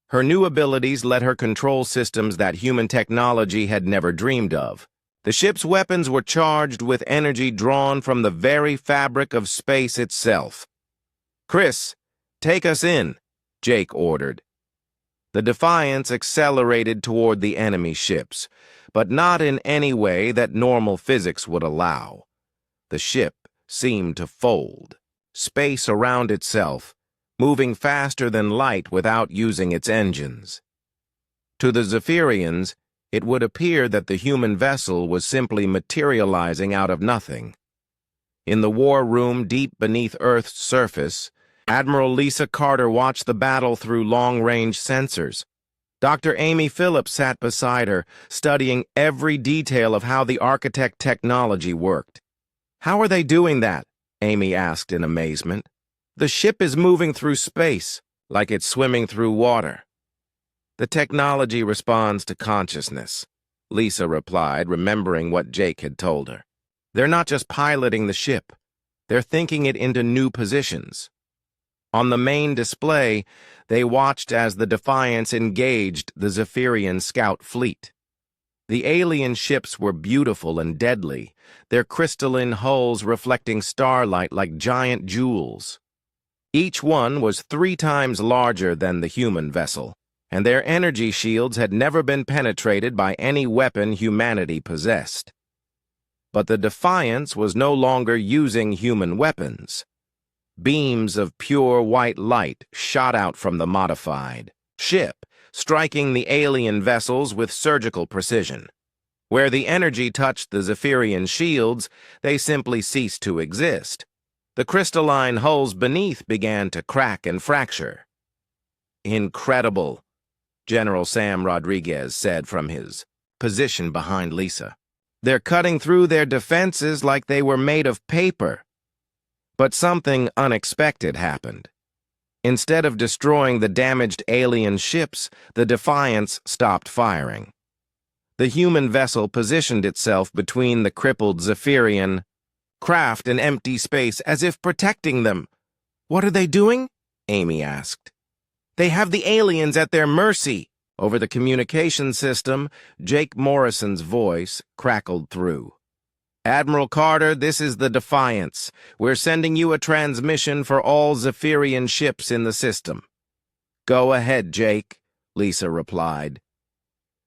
Her new abilities let her control systems that human technology had never dreamed of. The ship's weapons were charged with energy drawn from the very fabric of space itself. Chris, take us in, Jake ordered. The Defiance accelerated toward the enemy ships, but not in any way that normal physics would allow. The ship seemed to fold, space around itself, moving faster than light without using its engines. To the Zephyrians, It would appear that the human vessel was simply materializing out of nothing. In the war room deep beneath Earth's surface, Admiral Lisa Carter watched the battle through long-range sensors. Dr. Amy Phillips sat beside her, studying every detail of how the architect technology worked. "How are they doing that?" Amy asked in amazement. "The ship is moving through space, like it's swimming through water." "The technology responds to consciousness," Lisa replied, remembering what Jake had told her. "They're not just piloting the ship. They're thinking it into new positions." On the main display, they watched as the Defiance engaged the Zephyrian scout fleet. The alien ships were beautiful and deadly, their crystalline hulls reflecting starlight like giant jewels. Each one was 3 times larger than the human vessel, and their energy shields had never been penetrated by any weapon humanity possessed. But the Defiance was no longer using human weapons. Beams of pure white light shot out from the modified ship, striking the alien vessels with surgical precision. Where the energy touched the Zephyrian shields, they simply ceased to exist. The crystalline hulls beneath began to crack and fracture. "Incredible," General Sam Rodriguez said from his position behind Lisa. "They're cutting through their defenses like they were made of paper." But something unexpected happened. Instead of destroying the damaged alien ships, the Defiance stopped firing. The human vessel positioned itself between the crippled Zephyrian craft in empty space as if protecting them. "What are they doing?" Amy asked. "They have the aliens at their mercy." Over the communication system, Jake Morrison's voice crackled through. "Admiral Carter, this is the Defiance. We're sending you a transmission for all Zephyrian ships in the system." "Go ahead, Jake," Lisa replied.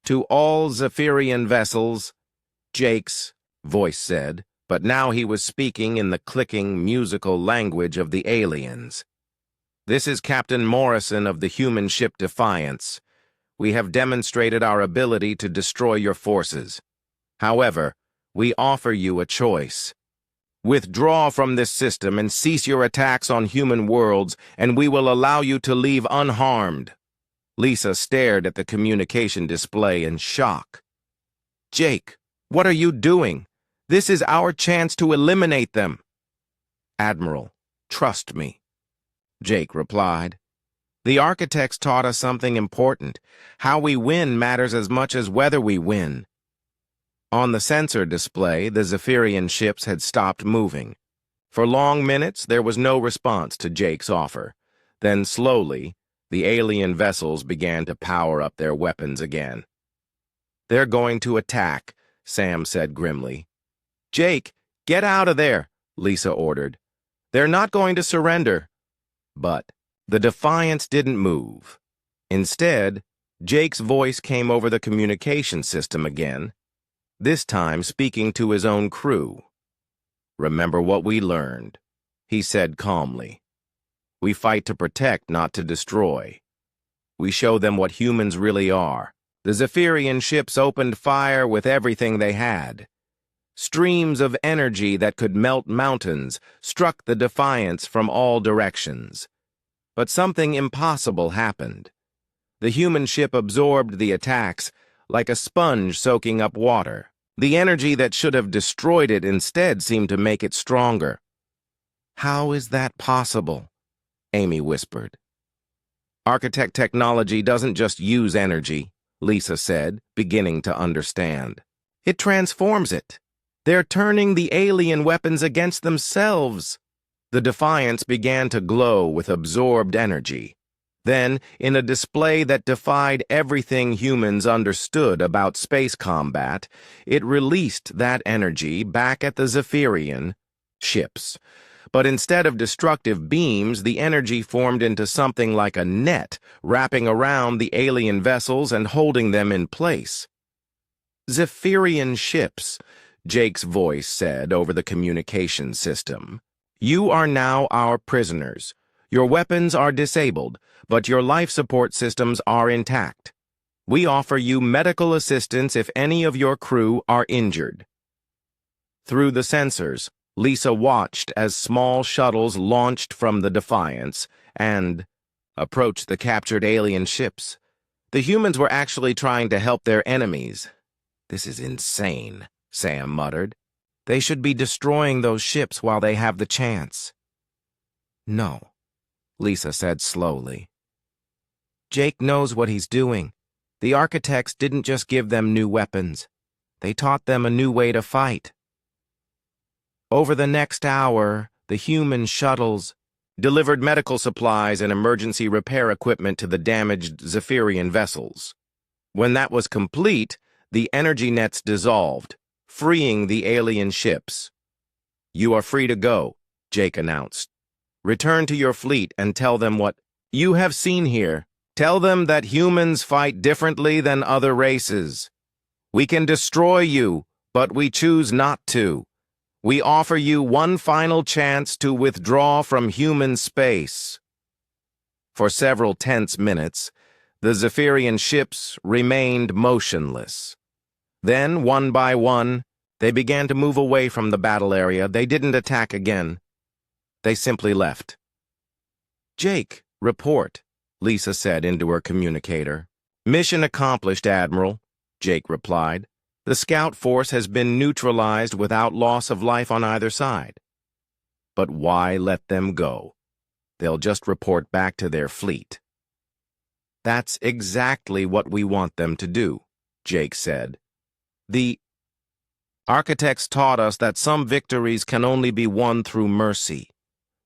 "To all Zephyrian vessels," Jake's voice said, but now he was speaking in the clicking, musical language of the aliens. "This is Captain Morrison of the human ship Defiance. We have demonstrated our ability to destroy your forces. However, we offer you a choice. Withdraw from this system and cease your attacks on human worlds, and we will allow you to leave unharmed." Lisa stared at the communication display in shock. "Jake, what are you doing? This is our chance to eliminate them." "Admiral, trust me," Jake replied. "The architects taught us something important. How we win matters as much as whether we win." On the sensor display, the Zephyrian ships had stopped moving. For long minutes, there was no response to Jake's offer. Then, slowly, the alien vessels began to power up their weapons again. "They're going to attack," Sam said grimly. "Jake, get out of there," Lisa ordered. "They're not going to surrender." But the Defiance didn't move. Instead, Jake's voice came over the communication system again, this time speaking to his own crew. "Remember what we learned," he said calmly. "We fight to protect, not to destroy. We show them what humans really are." The Zephyrian ships opened fire with everything they had. Streams of energy that could melt mountains struck the Defiance from all directions. But something impossible happened. The human ship absorbed the attacks like a sponge soaking up water. The energy that should have destroyed it instead seemed to make it stronger. "How is that possible?" Amy whispered. "Architect technology doesn't just use energy," Lisa said, beginning to understand. "It transforms it. They're turning the alien weapons against themselves." The Defiance began to glow with absorbed energy. Then, in a display that defied everything humans understood about space combat, it released that energy back at the Zephyrian ships. But instead of destructive beams, the energy formed into something like a net, wrapping around the alien vessels and holding them in place. "Zephyrian ships," Jake's voice said over the communication system. "You are now our prisoners. Your weapons are disabled, but your life support systems are intact. We offer you medical assistance if any of your crew are injured. Through the sensors, Lisa watched as small shuttles launched from the Defiance and approached the captured alien ships. The humans were actually trying to help their enemies. "This is insane," Sam muttered. "They should be destroying those ships while they have the chance." "No," Lisa said slowly. "Jake knows what he's doing. The architects didn't just give them new weapons. They taught them a new way to fight. Over the next hour, the human shuttles delivered medical supplies and emergency repair equipment to the damaged Zephyrian vessels. When that was complete, the energy nets dissolved, freeing the alien ships. "You are free to go," Jake announced. "Return to your fleet and tell them what you have seen here. Tell them that humans fight differently than other races. We can destroy you, but we choose not to. We offer you one final chance to withdraw from human space." For several tense minutes, the Zephyrian ships remained motionless. Then, one by one, they began to move away from the battle area. They didn't attack again. They simply left. "Jake, report," Lisa said into her communicator. "Mission accomplished, Admiral," Jake replied. "The scout force has been neutralized without loss of life on either side." "But why let them go? They'll just report back to their fleet." "That's exactly what we want them to do," Jake said. "The architects taught us that some victories can only be won through mercy.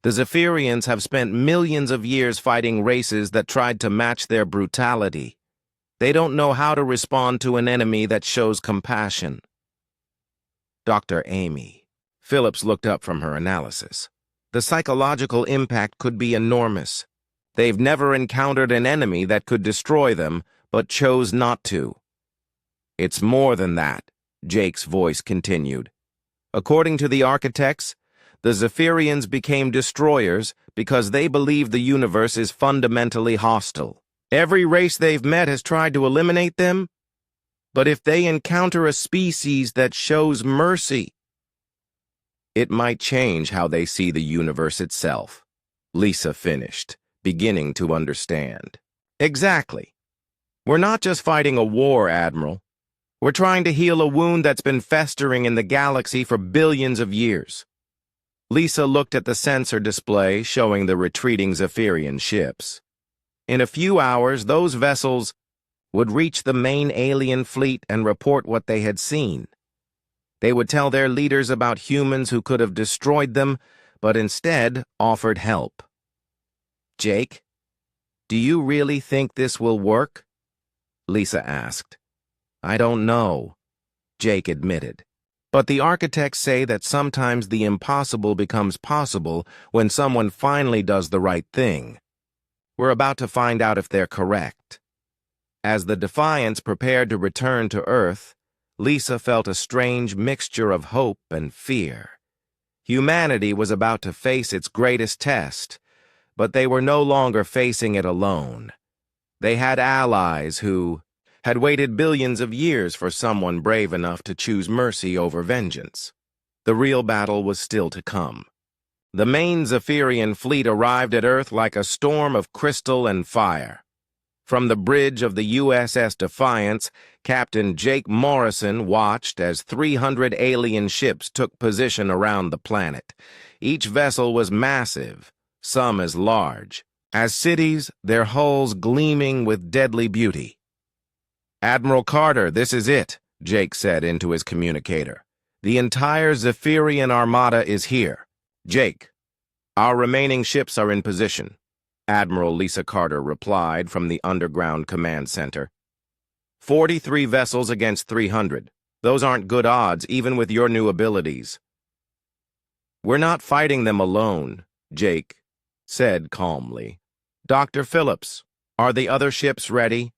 The Zephyrians have spent millions of years fighting races that tried to match their brutality. They don't know how to respond to an enemy that shows compassion." Dr. Amy Phillips looked up from her analysis. "The psychological impact could be enormous. They've never encountered an enemy that could destroy them, but chose not to." "It's more than that," Jake's voice continued. "According to the architects, the Zephyrians became destroyers because they believe the universe is fundamentally hostile. Every race they've met has tried to eliminate them, but if they encounter a species that shows mercy, it might change how they see the universe itself." Lisa finished, beginning to understand. "Exactly. We're not just fighting a war, Admiral. We're trying to heal a wound that's been festering in the galaxy for billions of years." Lisa looked at the sensor display showing the retreating Zephyrian ships. In a few hours, those vessels would reach the main alien fleet and report what they had seen. They would tell their leaders about humans who could have destroyed them, but instead offered help. "Jake, do you really think this will work?" Lisa asked. "I don't know," Jake admitted. "But the architects say that sometimes the impossible becomes possible when someone finally does the right thing. We're about to find out if they're correct." As the Defiance prepared to return to Earth, Lisa felt a strange mixture of hope and fear. Humanity was about to face its greatest test, but they were no longer facing it alone. They had allies who had waited billions of years for someone brave enough to choose mercy over vengeance. The real battle was still to come. The main Zephyrian fleet arrived at Earth like a storm of crystal and fire. From the bridge of the USS Defiance, Captain Jake Morrison watched as 300 alien ships took position around the planet. Each vessel was massive, some as large as cities, their hulls gleaming with deadly beauty. "Admiral Carter, this is it," Jake said into his communicator. "The entire Zephyrian armada is here. Jake, our remaining ships are in position," Admiral Lisa Carter replied from the underground command center. 43 vessels against 300. Those aren't good odds, even with your new abilities." "We're not fighting them alone," Jake said calmly. "Dr. Phillips, are the other ships ready?"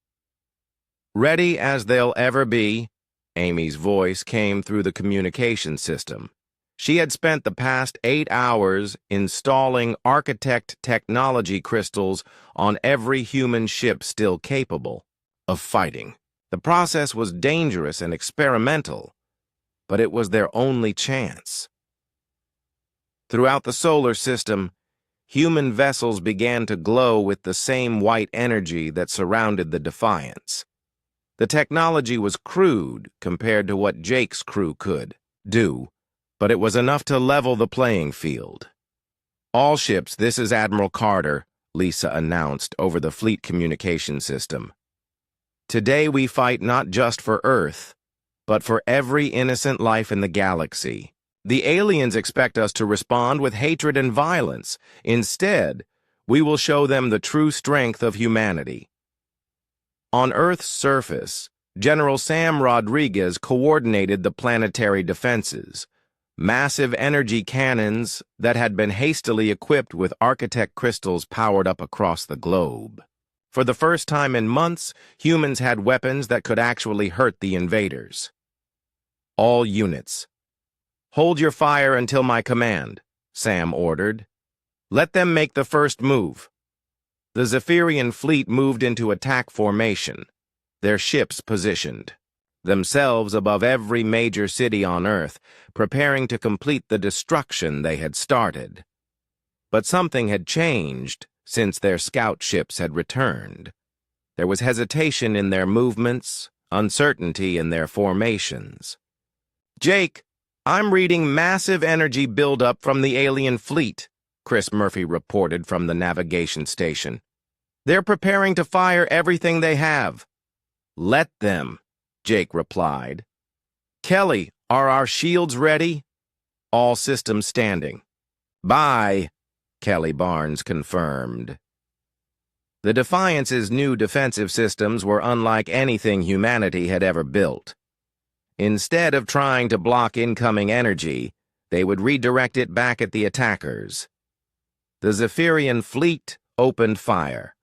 "Ready as they'll ever be," Amy's voice came through the communication system. She had spent the past 8 hours installing architect technology crystals on every human ship still capable. of fighting. The process was dangerous and experimental, but it was their only chance. Throughout the solar system, human vessels began to glow with the same white energy that surrounded the Defiance. The technology was crude compared to what Jake's crew could do, but it was enough to level the playing field. "All ships, this is Admiral Carter," Lisa announced over the fleet communication system. "Today we fight not just for Earth, but for every innocent life in the galaxy. The aliens expect us to respond with hatred and violence. Instead, we will show them the true strength of humanity." On Earth's surface, General Sam Rodriguez coordinated the planetary defenses, massive energy cannons that had been hastily equipped with architect crystals powered up across the globe. For the first time in months, humans had weapons that could actually hurt the invaders. "All units, hold your fire until my command," Sam ordered. "Let them make the first move." The Zephyrian fleet moved into attack formation, their ships positioned, themselves above every major city on Earth, preparing to complete the destruction they had started. But something had changed since their scout ships had returned. There was hesitation in their movements, uncertainty in their formations. "Jake, I'm reading massive energy buildup from the alien fleet," Chris Murphy reported from the navigation station. "They're preparing to fire everything they have." "Let them," Jake replied. "Kelly, are our shields ready?" "All systems standing." "Bye," Kelly Barnes confirmed. The Defiance's new defensive systems were unlike anything humanity had ever built. Instead of trying to block incoming energy, they would redirect it back at the attackers. The Zephyrian fleet opened fire.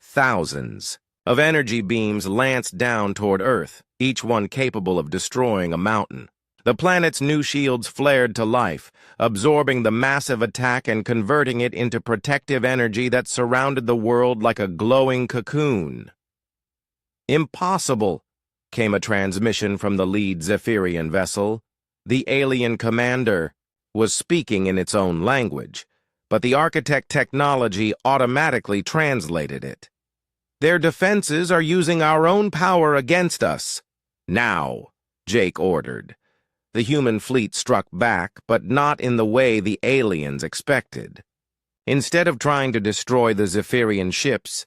Thousands of energy beams lanced down toward Earth, each one capable of destroying a mountain. The planet's new shields flared to life, absorbing the massive attack and converting it into protective energy that surrounded the world like a glowing cocoon. "Impossible," came a transmission from the lead Zephyrian vessel. The alien commander was speaking in its own language, but the architect technology automatically translated it. "Their defenses are using our own power against us." "Now," Jake ordered. The human fleet struck back, but not in the way the aliens expected. Instead of trying to destroy the Zephyrian ships,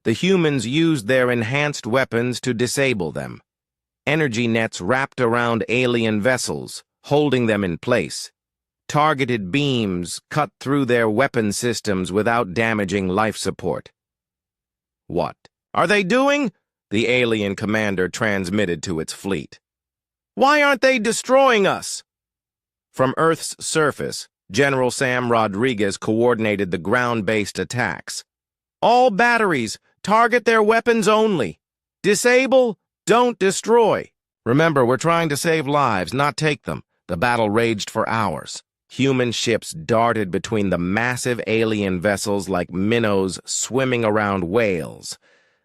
the humans used their enhanced weapons to disable them. Energy nets wrapped around alien vessels, holding them in place. Targeted beams cut through their weapon systems without damaging life support. "What are they doing?" the alien commander transmitted to its fleet. "Why aren't they destroying us?" From Earth's surface, General Sam Rodriguez coordinated the ground-based attacks. "All batteries, target their weapons only. Disable, don't destroy. Remember, we're trying to save lives, not take them." The battle raged for hours. Human ships darted between the massive alien vessels like minnows swimming around whales.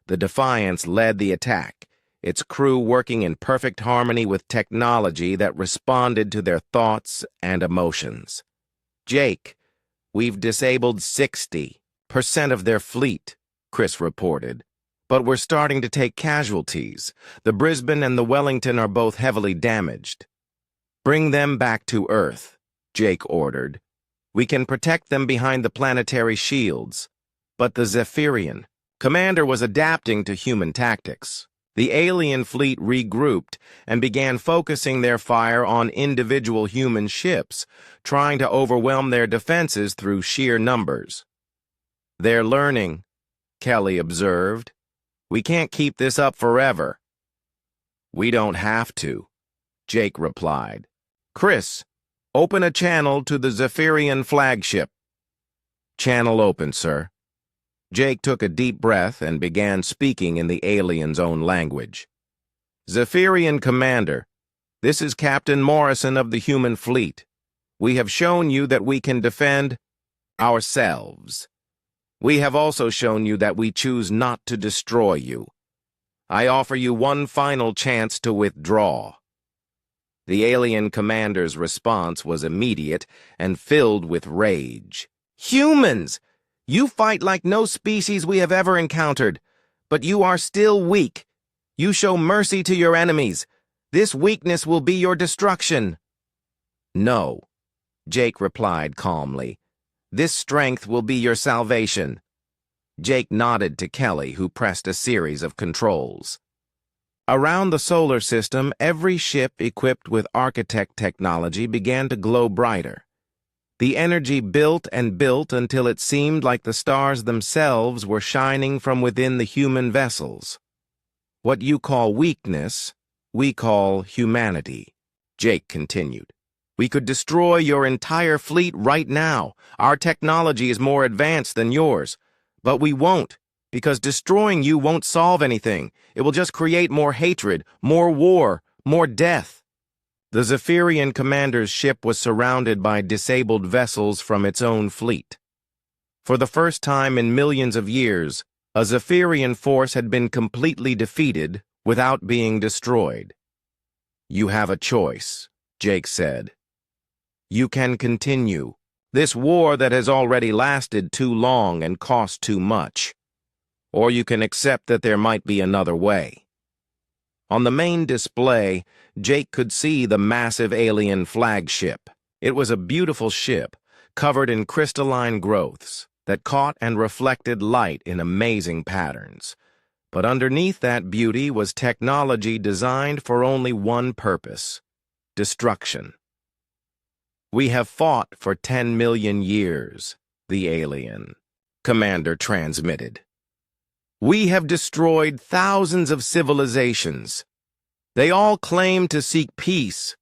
The Defiance led the attack, its crew working in perfect harmony with technology that responded to their thoughts and emotions. "Jake, we've disabled 60% of their fleet," Chris reported. "But we're starting to take casualties. The Brisbane and the Wellington are both heavily damaged." "Bring them back to Earth," Jake ordered. "We can protect them behind the planetary shields." But the Zephyrian commander was adapting to human tactics. The alien fleet regrouped and began focusing their fire on individual human ships, trying to overwhelm their defenses through sheer numbers. "They're learning," Kelly observed. "We can't keep this up forever." "We don't have to," Jake replied. "Chris, open a channel to the Zephyrian flagship." "Channel open, sir." Jake took a deep breath and began speaking in the alien's own language. "Zephyrian Commander, this is Captain Morrison of the human fleet. We have shown you that we can defend ourselves. We have also shown you that we choose not to destroy you. I offer you one final chance to withdraw." The alien commander's response was immediate and filled with rage. "Humans! You fight like no species we have ever encountered, but you are still weak. You show mercy to your enemies. This weakness will be your destruction." "No," Jake replied calmly. "This strength will be your salvation." Jake nodded to Kelly, who pressed a series of controls. Around the solar system, every ship equipped with architect technology began to glow brighter. The energy built and built until it seemed like the stars themselves were shining from within the human vessels. "What you call weakness, we call humanity," Jake continued. "We could destroy your entire fleet right now. Our technology is more advanced than yours. But we won't, because destroying you won't solve anything. It will just create more hatred, more war, more death." The Zephyrian commander's ship was surrounded by disabled vessels from its own fleet. For the first time in millions of years, a Zephyrian force had been completely defeated without being destroyed. "You have a choice," Jake said. "You can continue this war that has already lasted too long and cost too much. Or you can accept that there might be another way." On the main display, Jake could see the massive alien flagship. It was a beautiful ship, covered in crystalline growths that caught and reflected light in amazing patterns. But underneath that beauty was technology designed for only one purpose: destruction. "We have fought for 10 million years," the alien commander transmitted. "We have destroyed thousands of civilizations. They all claimed to seek peace,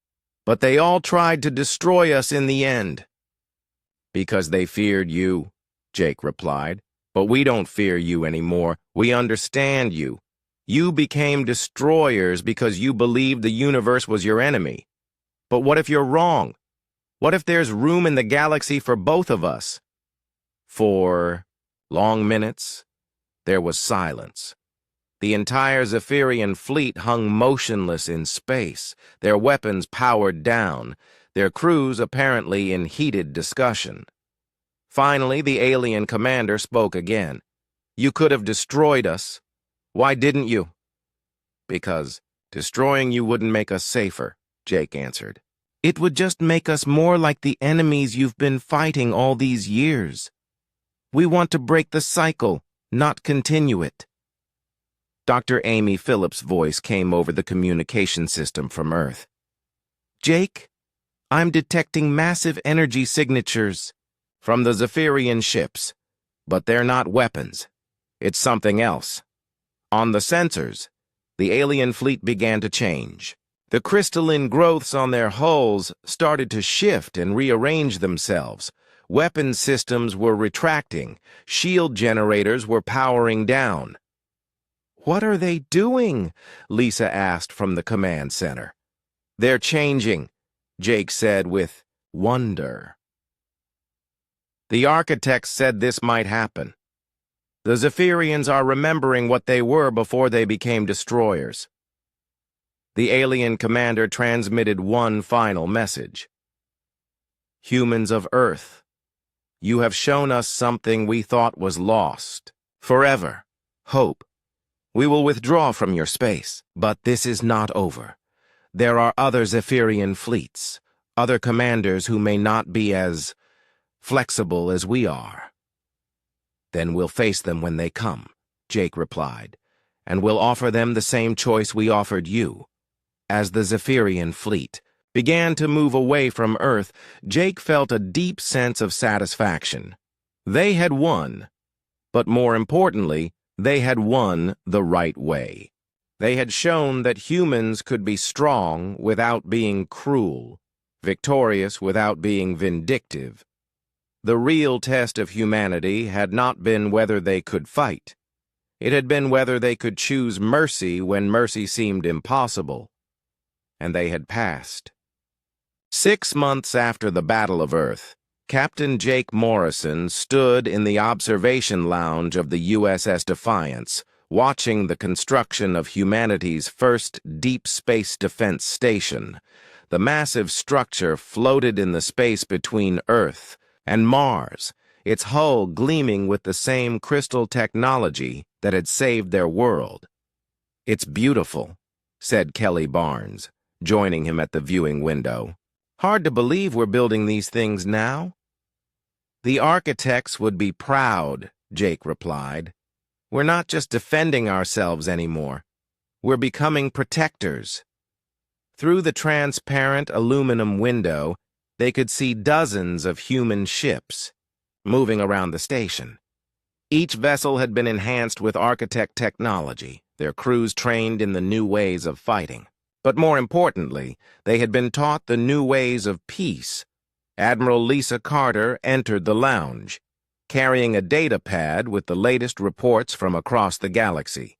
but they all tried to destroy us in the end." "Because they feared you," Jake replied. "But we don't fear you anymore. We understand you. You became destroyers because you believed the universe was your enemy. But what if you're wrong? What if there's room in the galaxy for both of us?" For long minutes, there was silence. The entire Zephyrian fleet hung motionless in space, their weapons powered down, their crews apparently in heated discussion. Finally, the alien commander spoke again. "You could have destroyed us. Why didn't you?" "Because destroying you wouldn't make us safer," Jake answered. "It would just make us more like the enemies you've been fighting all these years. We want to break the cycle, not continue it." Dr. Amy Phillips' voice came over the communication system from Earth. "Jake, I'm detecting massive energy signatures from the Zephyrian ships, but they're not weapons. It's something else." On the sensors, the alien fleet began to change. The crystalline growths on their hulls started to shift and rearrange themselves. Weapon systems were retracting. Shield generators were powering down. "What are they doing?" Lisa asked from the command center. "They're changing," Jake said with wonder. "The architects said this might happen. The Zephyrians are remembering what they were before they became destroyers." The alien commander transmitted one final message. "Humans of Earth, you have shown us something we thought was lost. Forever. Hope. We will withdraw from your space, but this is not over. There are other Zephyrian fleets, other commanders who may not be as flexible as we are." "Then we'll face them when they come," Jake replied, "and we'll offer them the same choice we offered you." As the Zephyrian fleet began to move away from Earth, Jake felt a deep sense of satisfaction. They had won, but more importantly, they had won the right way. They had shown that humans could be strong without being cruel, victorious without being vindictive. The real test of humanity had not been whether they could fight. It had been whether they could choose mercy when mercy seemed impossible. And they had passed. 6 months after the Battle of Earth, Captain Jake Morrison stood in the observation lounge of the USS Defiance, watching the construction of humanity's first deep space defense station. The massive structure floated in the space between Earth and Mars, its hull gleaming with the same crystal technology that had saved their world. "It's beautiful," said Kelly Barnes, joining him at the viewing window. "Hard to believe we're building these things now." "The architects would be proud," Jake replied. "We're not just defending ourselves anymore. We're becoming protectors." Through the transparent aluminum window, they could see dozens of human ships moving around the station. Each vessel had been enhanced with architect technology, their crews trained in the new ways of fighting. But more importantly, they had been taught the new ways of peace. Admiral Lisa Carter entered the lounge, carrying a data pad with the latest reports from across the galaxy.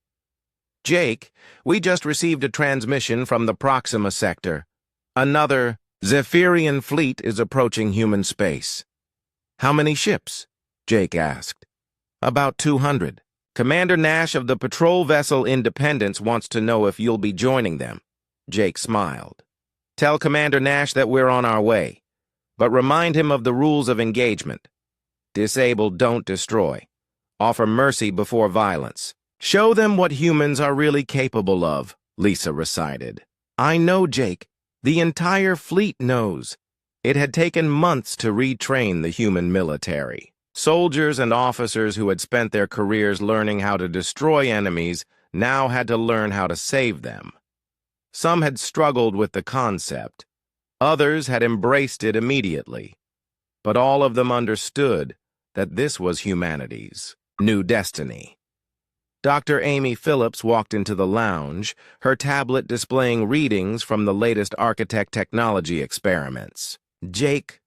"Jake, we just received a transmission from the Proxima sector. Another Zephyrian fleet is approaching human space." "How many ships?" Jake asked. "About 200. Commander Nash of the patrol vessel Independence wants to know if you'll be joining them." Jake smiled. "Tell Commander Nash that we're on our way, but remind him of the rules of engagement. Disable, don't destroy. Offer mercy before violence. Show them what humans are really capable of," Lisa recited. "I know, Jake. The entire fleet knows." It had taken months to retrain the human military. Soldiers and officers who had spent their careers learning how to destroy enemies now had to learn how to save them. Some had struggled with the concept. Others had embraced it immediately. But all of them understood that this was humanity's new destiny. Dr. Amy Phillips walked into the lounge, her tablet displaying readings from the latest architect technology experiments. "Jake,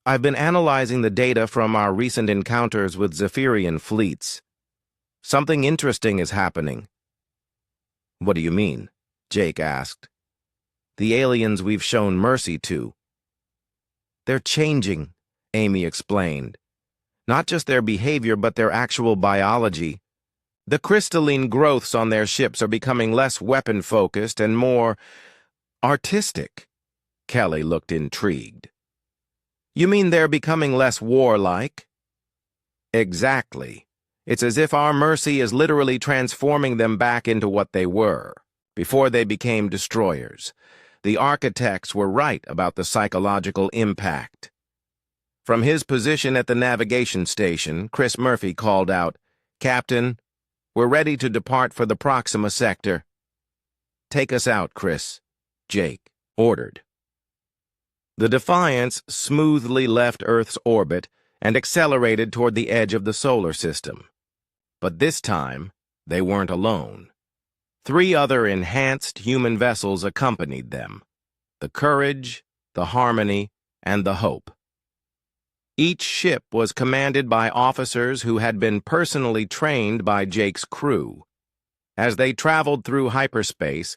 I've been analyzing the data from our recent encounters with Zephyrian fleets. Something interesting is happening." "What do you mean?" Jake asked. "The aliens we've shown mercy to." "They're changing," Amy explained. "Not just their behavior, but their actual biology. The crystalline growths on their ships are becoming less weapon-focused and more artistic." Kelly looked intrigued. "You mean they're becoming less warlike?" "Exactly. It's as if our mercy is literally transforming them back into what they were, before they became destroyers. The architects were right about the psychological impact." From his position at the navigation station, Chris Murphy called out, "Captain, we're ready to depart for the Proxima sector." "Take us out, Chris," Jake ordered. The Defiance smoothly left Earth's orbit and accelerated toward the edge of the solar system. But this time, they weren't alone. 3 other enhanced human vessels accompanied them: the Courage, the Harmony, and the Hope. Each ship was commanded by officers who had been personally trained by Jake's crew. As they traveled through hyperspace,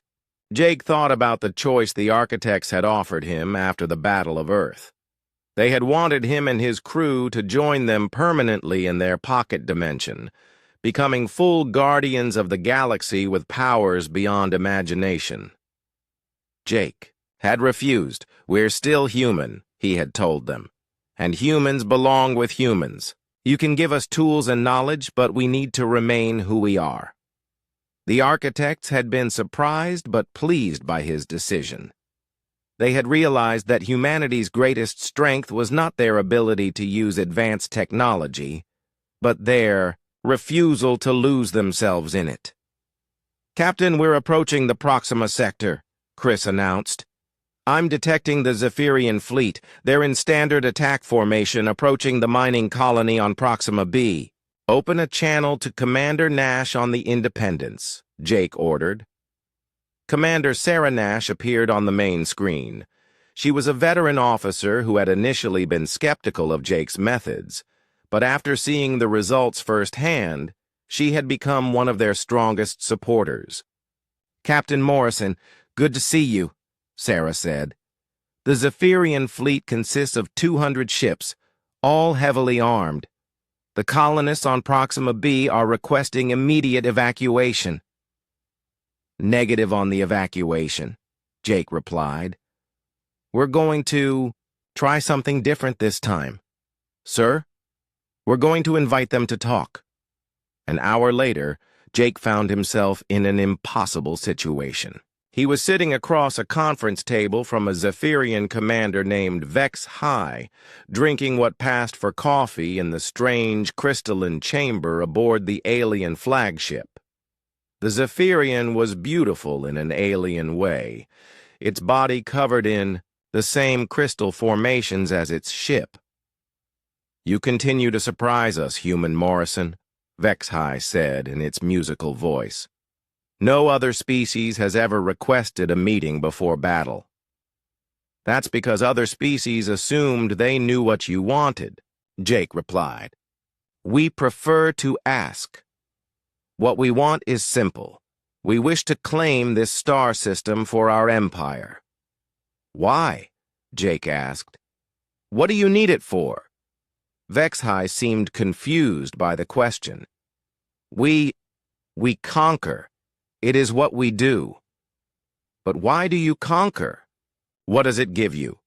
Jake thought about the choice the architects had offered him after the Battle of Earth. They had wanted him and his crew to join them permanently in their pocket dimension, becoming full guardians of the galaxy with powers beyond imagination. Jake had refused. "We're still human," he had told them. "And humans belong with humans. You can give us tools and knowledge, but we need to remain who we are." The architects had been surprised but pleased by his decision. They had realized that humanity's greatest strength was not their ability to use advanced technology, but their refusal to lose themselves in it. "Captain, we're approaching the Proxima sector," Chris announced. "I'm detecting the Zephyrian fleet. They're in standard attack formation approaching the mining colony on Proxima B. Open a channel to Commander Nash on the Independence," Jake ordered. Commander Sarah Nash appeared on the main screen. She was a veteran officer who had initially been skeptical of Jake's methods, but after seeing the results firsthand, she had become one of their strongest supporters. "Captain Morrison, good to see you," Sarah said. "The Zephyrian fleet consists of 200 ships, all heavily armed. The colonists on Proxima B are requesting immediate evacuation. Negative on the evacuation, Jake replied. We're going to try something different this time. Sir, we're going to invite them to talk. An hour later, Jake found himself in an impossible situation. He was sitting across a conference table from a Zephyrian commander named Vex High, drinking what passed for coffee in the strange crystalline chamber aboard the alien flagship. The Zephyrian was beautiful in an alien way, its body covered in the same crystal formations as its ship. You continue to surprise us, human Morrison, Vex High said in its musical voice. No other species has ever requested a meeting before battle. That's because other species assumed they knew what you wanted, Jake replied. We prefer to ask. What we want is simple. We wish to claim this star system for our empire. Why? Jake asked. What do you need it for? Vex High seemed confused by the question. We conquer. It is what we do. But why do you conquer? What does it give you?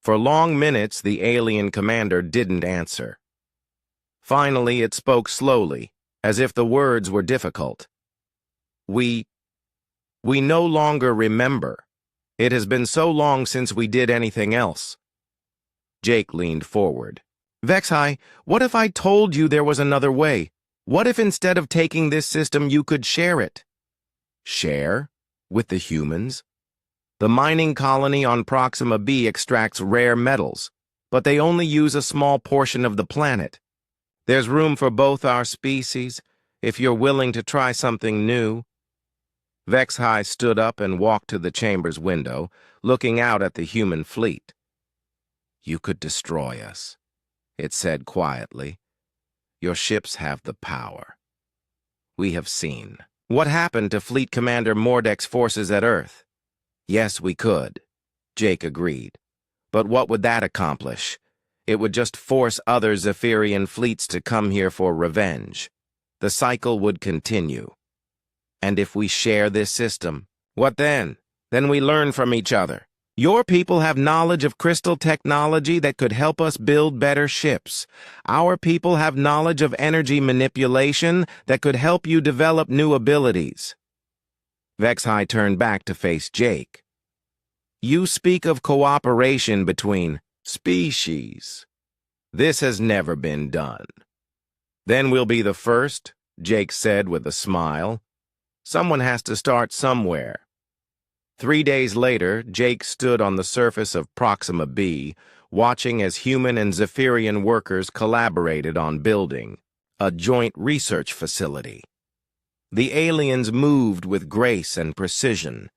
For long minutes, the alien commander didn't answer. Finally, it spoke slowly, as if the words were difficult. We no longer remember. It has been so long since we did anything else. Jake leaned forward. Vex High, what if I told you there was another way? What if instead of taking this system you could share it? Share? With the humans? The mining colony on Proxima B extracts rare metals, but they only use a small portion of the planet. There's room for both our species, if you're willing to try something new. Vex High stood up and walked to the chamber's window, looking out at the human fleet. You could destroy us, it said quietly. Your ships have the power. We have seen. What happened to Fleet Commander Mordek's forces at Earth? Yes, we could, Jake agreed. But what would that accomplish? It would just force other Zephyrian fleets to come here for revenge. The cycle would continue. And if we share this system, what then? Then we learn from each other. Your people have knowledge of crystal technology that could help us build better ships. Our people have knowledge of energy manipulation that could help you develop new abilities. Vex High turned back to face Jake. You speak of cooperation between species. This has never been done. Then we'll be the first, Jake said with a smile. Someone has to start somewhere. 3 days later, Jake stood on the surface of Proxima B, watching as human and Zephyrian workers collaborated on building a joint research facility. The aliens moved with grace and precision,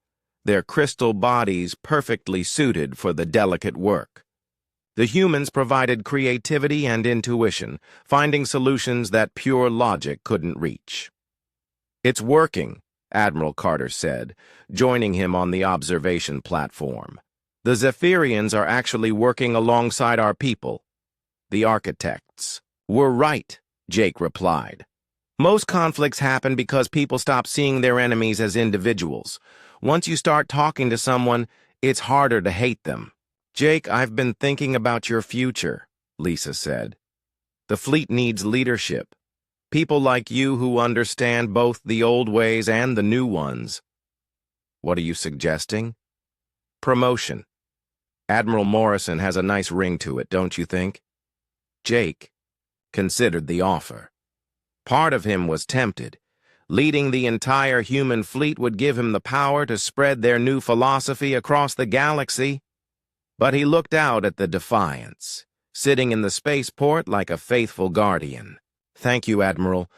their crystal bodies perfectly suited for the delicate work. The humans provided creativity and intuition, finding solutions that pure logic couldn't reach. It's working, Admiral Carter said, joining him on the observation platform. The Zephyrians are actually working alongside our people. The architects. We're right, Jake replied. Most conflicts happen because people stop seeing their enemies as individuals. Once you start talking to someone, it's harder to hate them. Jake, I've been thinking about your future, Lisa said. The fleet needs leadership. People like you who understand both the old ways and the new ones. What are you suggesting? Promotion. Admiral Morrison has a nice ring to it, don't you think? Jake considered the offer. Part of him was tempted. Leading the entire human fleet would give him the power to spread their new philosophy across the galaxy. But he looked out at the Defiance, sitting in the spaceport like a faithful guardian. Thank you, Admiral,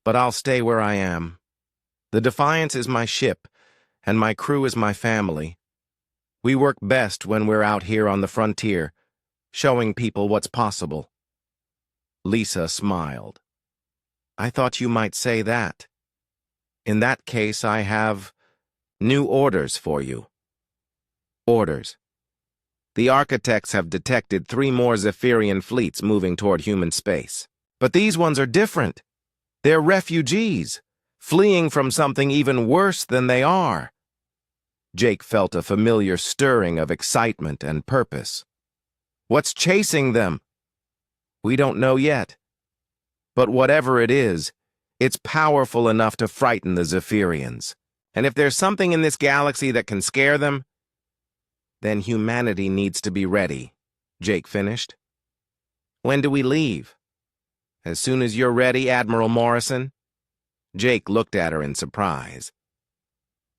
but I'll stay where I am. The Defiance is my ship, and my crew is my family. We work best when we're out here on the frontier, showing people what's possible. Lisa smiled. I thought you might say that. In that case, I have new orders for you. Orders. The architects have detected 3 more Zephyrian fleets moving toward human space. But these ones are different. They're refugees, fleeing from something even worse than they are. Jake felt a familiar stirring of excitement and purpose. What's chasing them? We don't know yet. But whatever it is, it's powerful enough to frighten the Zephyrians. And if there's something in this galaxy that can scare them, then humanity needs to be ready, Jake finished. When do we leave? As soon as you're ready, Admiral Morrison. Jake looked at her in surprise.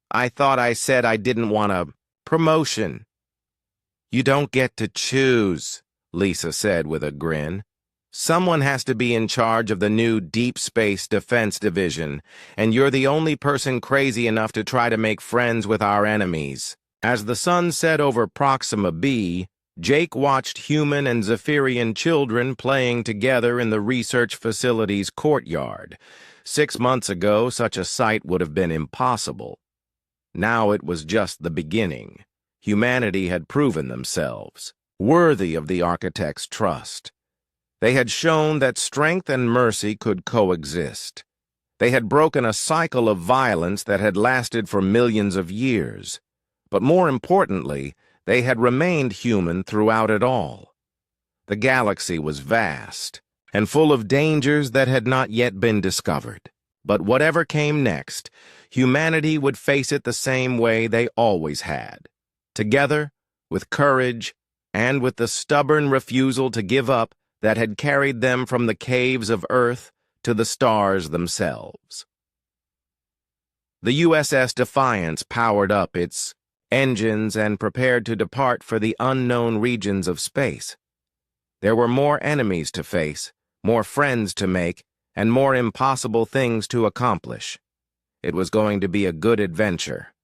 I thought I said I didn't want a promotion. You don't get to choose, Lisa said with a grin. Someone has to be in charge of the new Deep Space Defense Division, and you're the only person crazy enough to try to make friends with our enemies. As the sun set over Proxima B, Jake watched human and Zephyrian children playing together in the research facility's courtyard. 6 months ago, such a sight would have been impossible. Now it was just the beginning. Humanity had proven themselves, worthy of the architect's trust. They had shown that strength and mercy could coexist. They had broken a cycle of violence that had lasted for millions of years. But more importantly, they had remained human throughout it all. The galaxy was vast and full of dangers that had not yet been discovered. But whatever came next, humanity would face it the same way they always had. Together, with courage, and with the stubborn refusal to give up that had carried them from the caves of Earth to the stars themselves. The USS Defiance powered up its engines and prepared to depart for the unknown regions of space. There were more enemies to face, more friends to make, and more impossible things to accomplish. It was going to be a good adventure.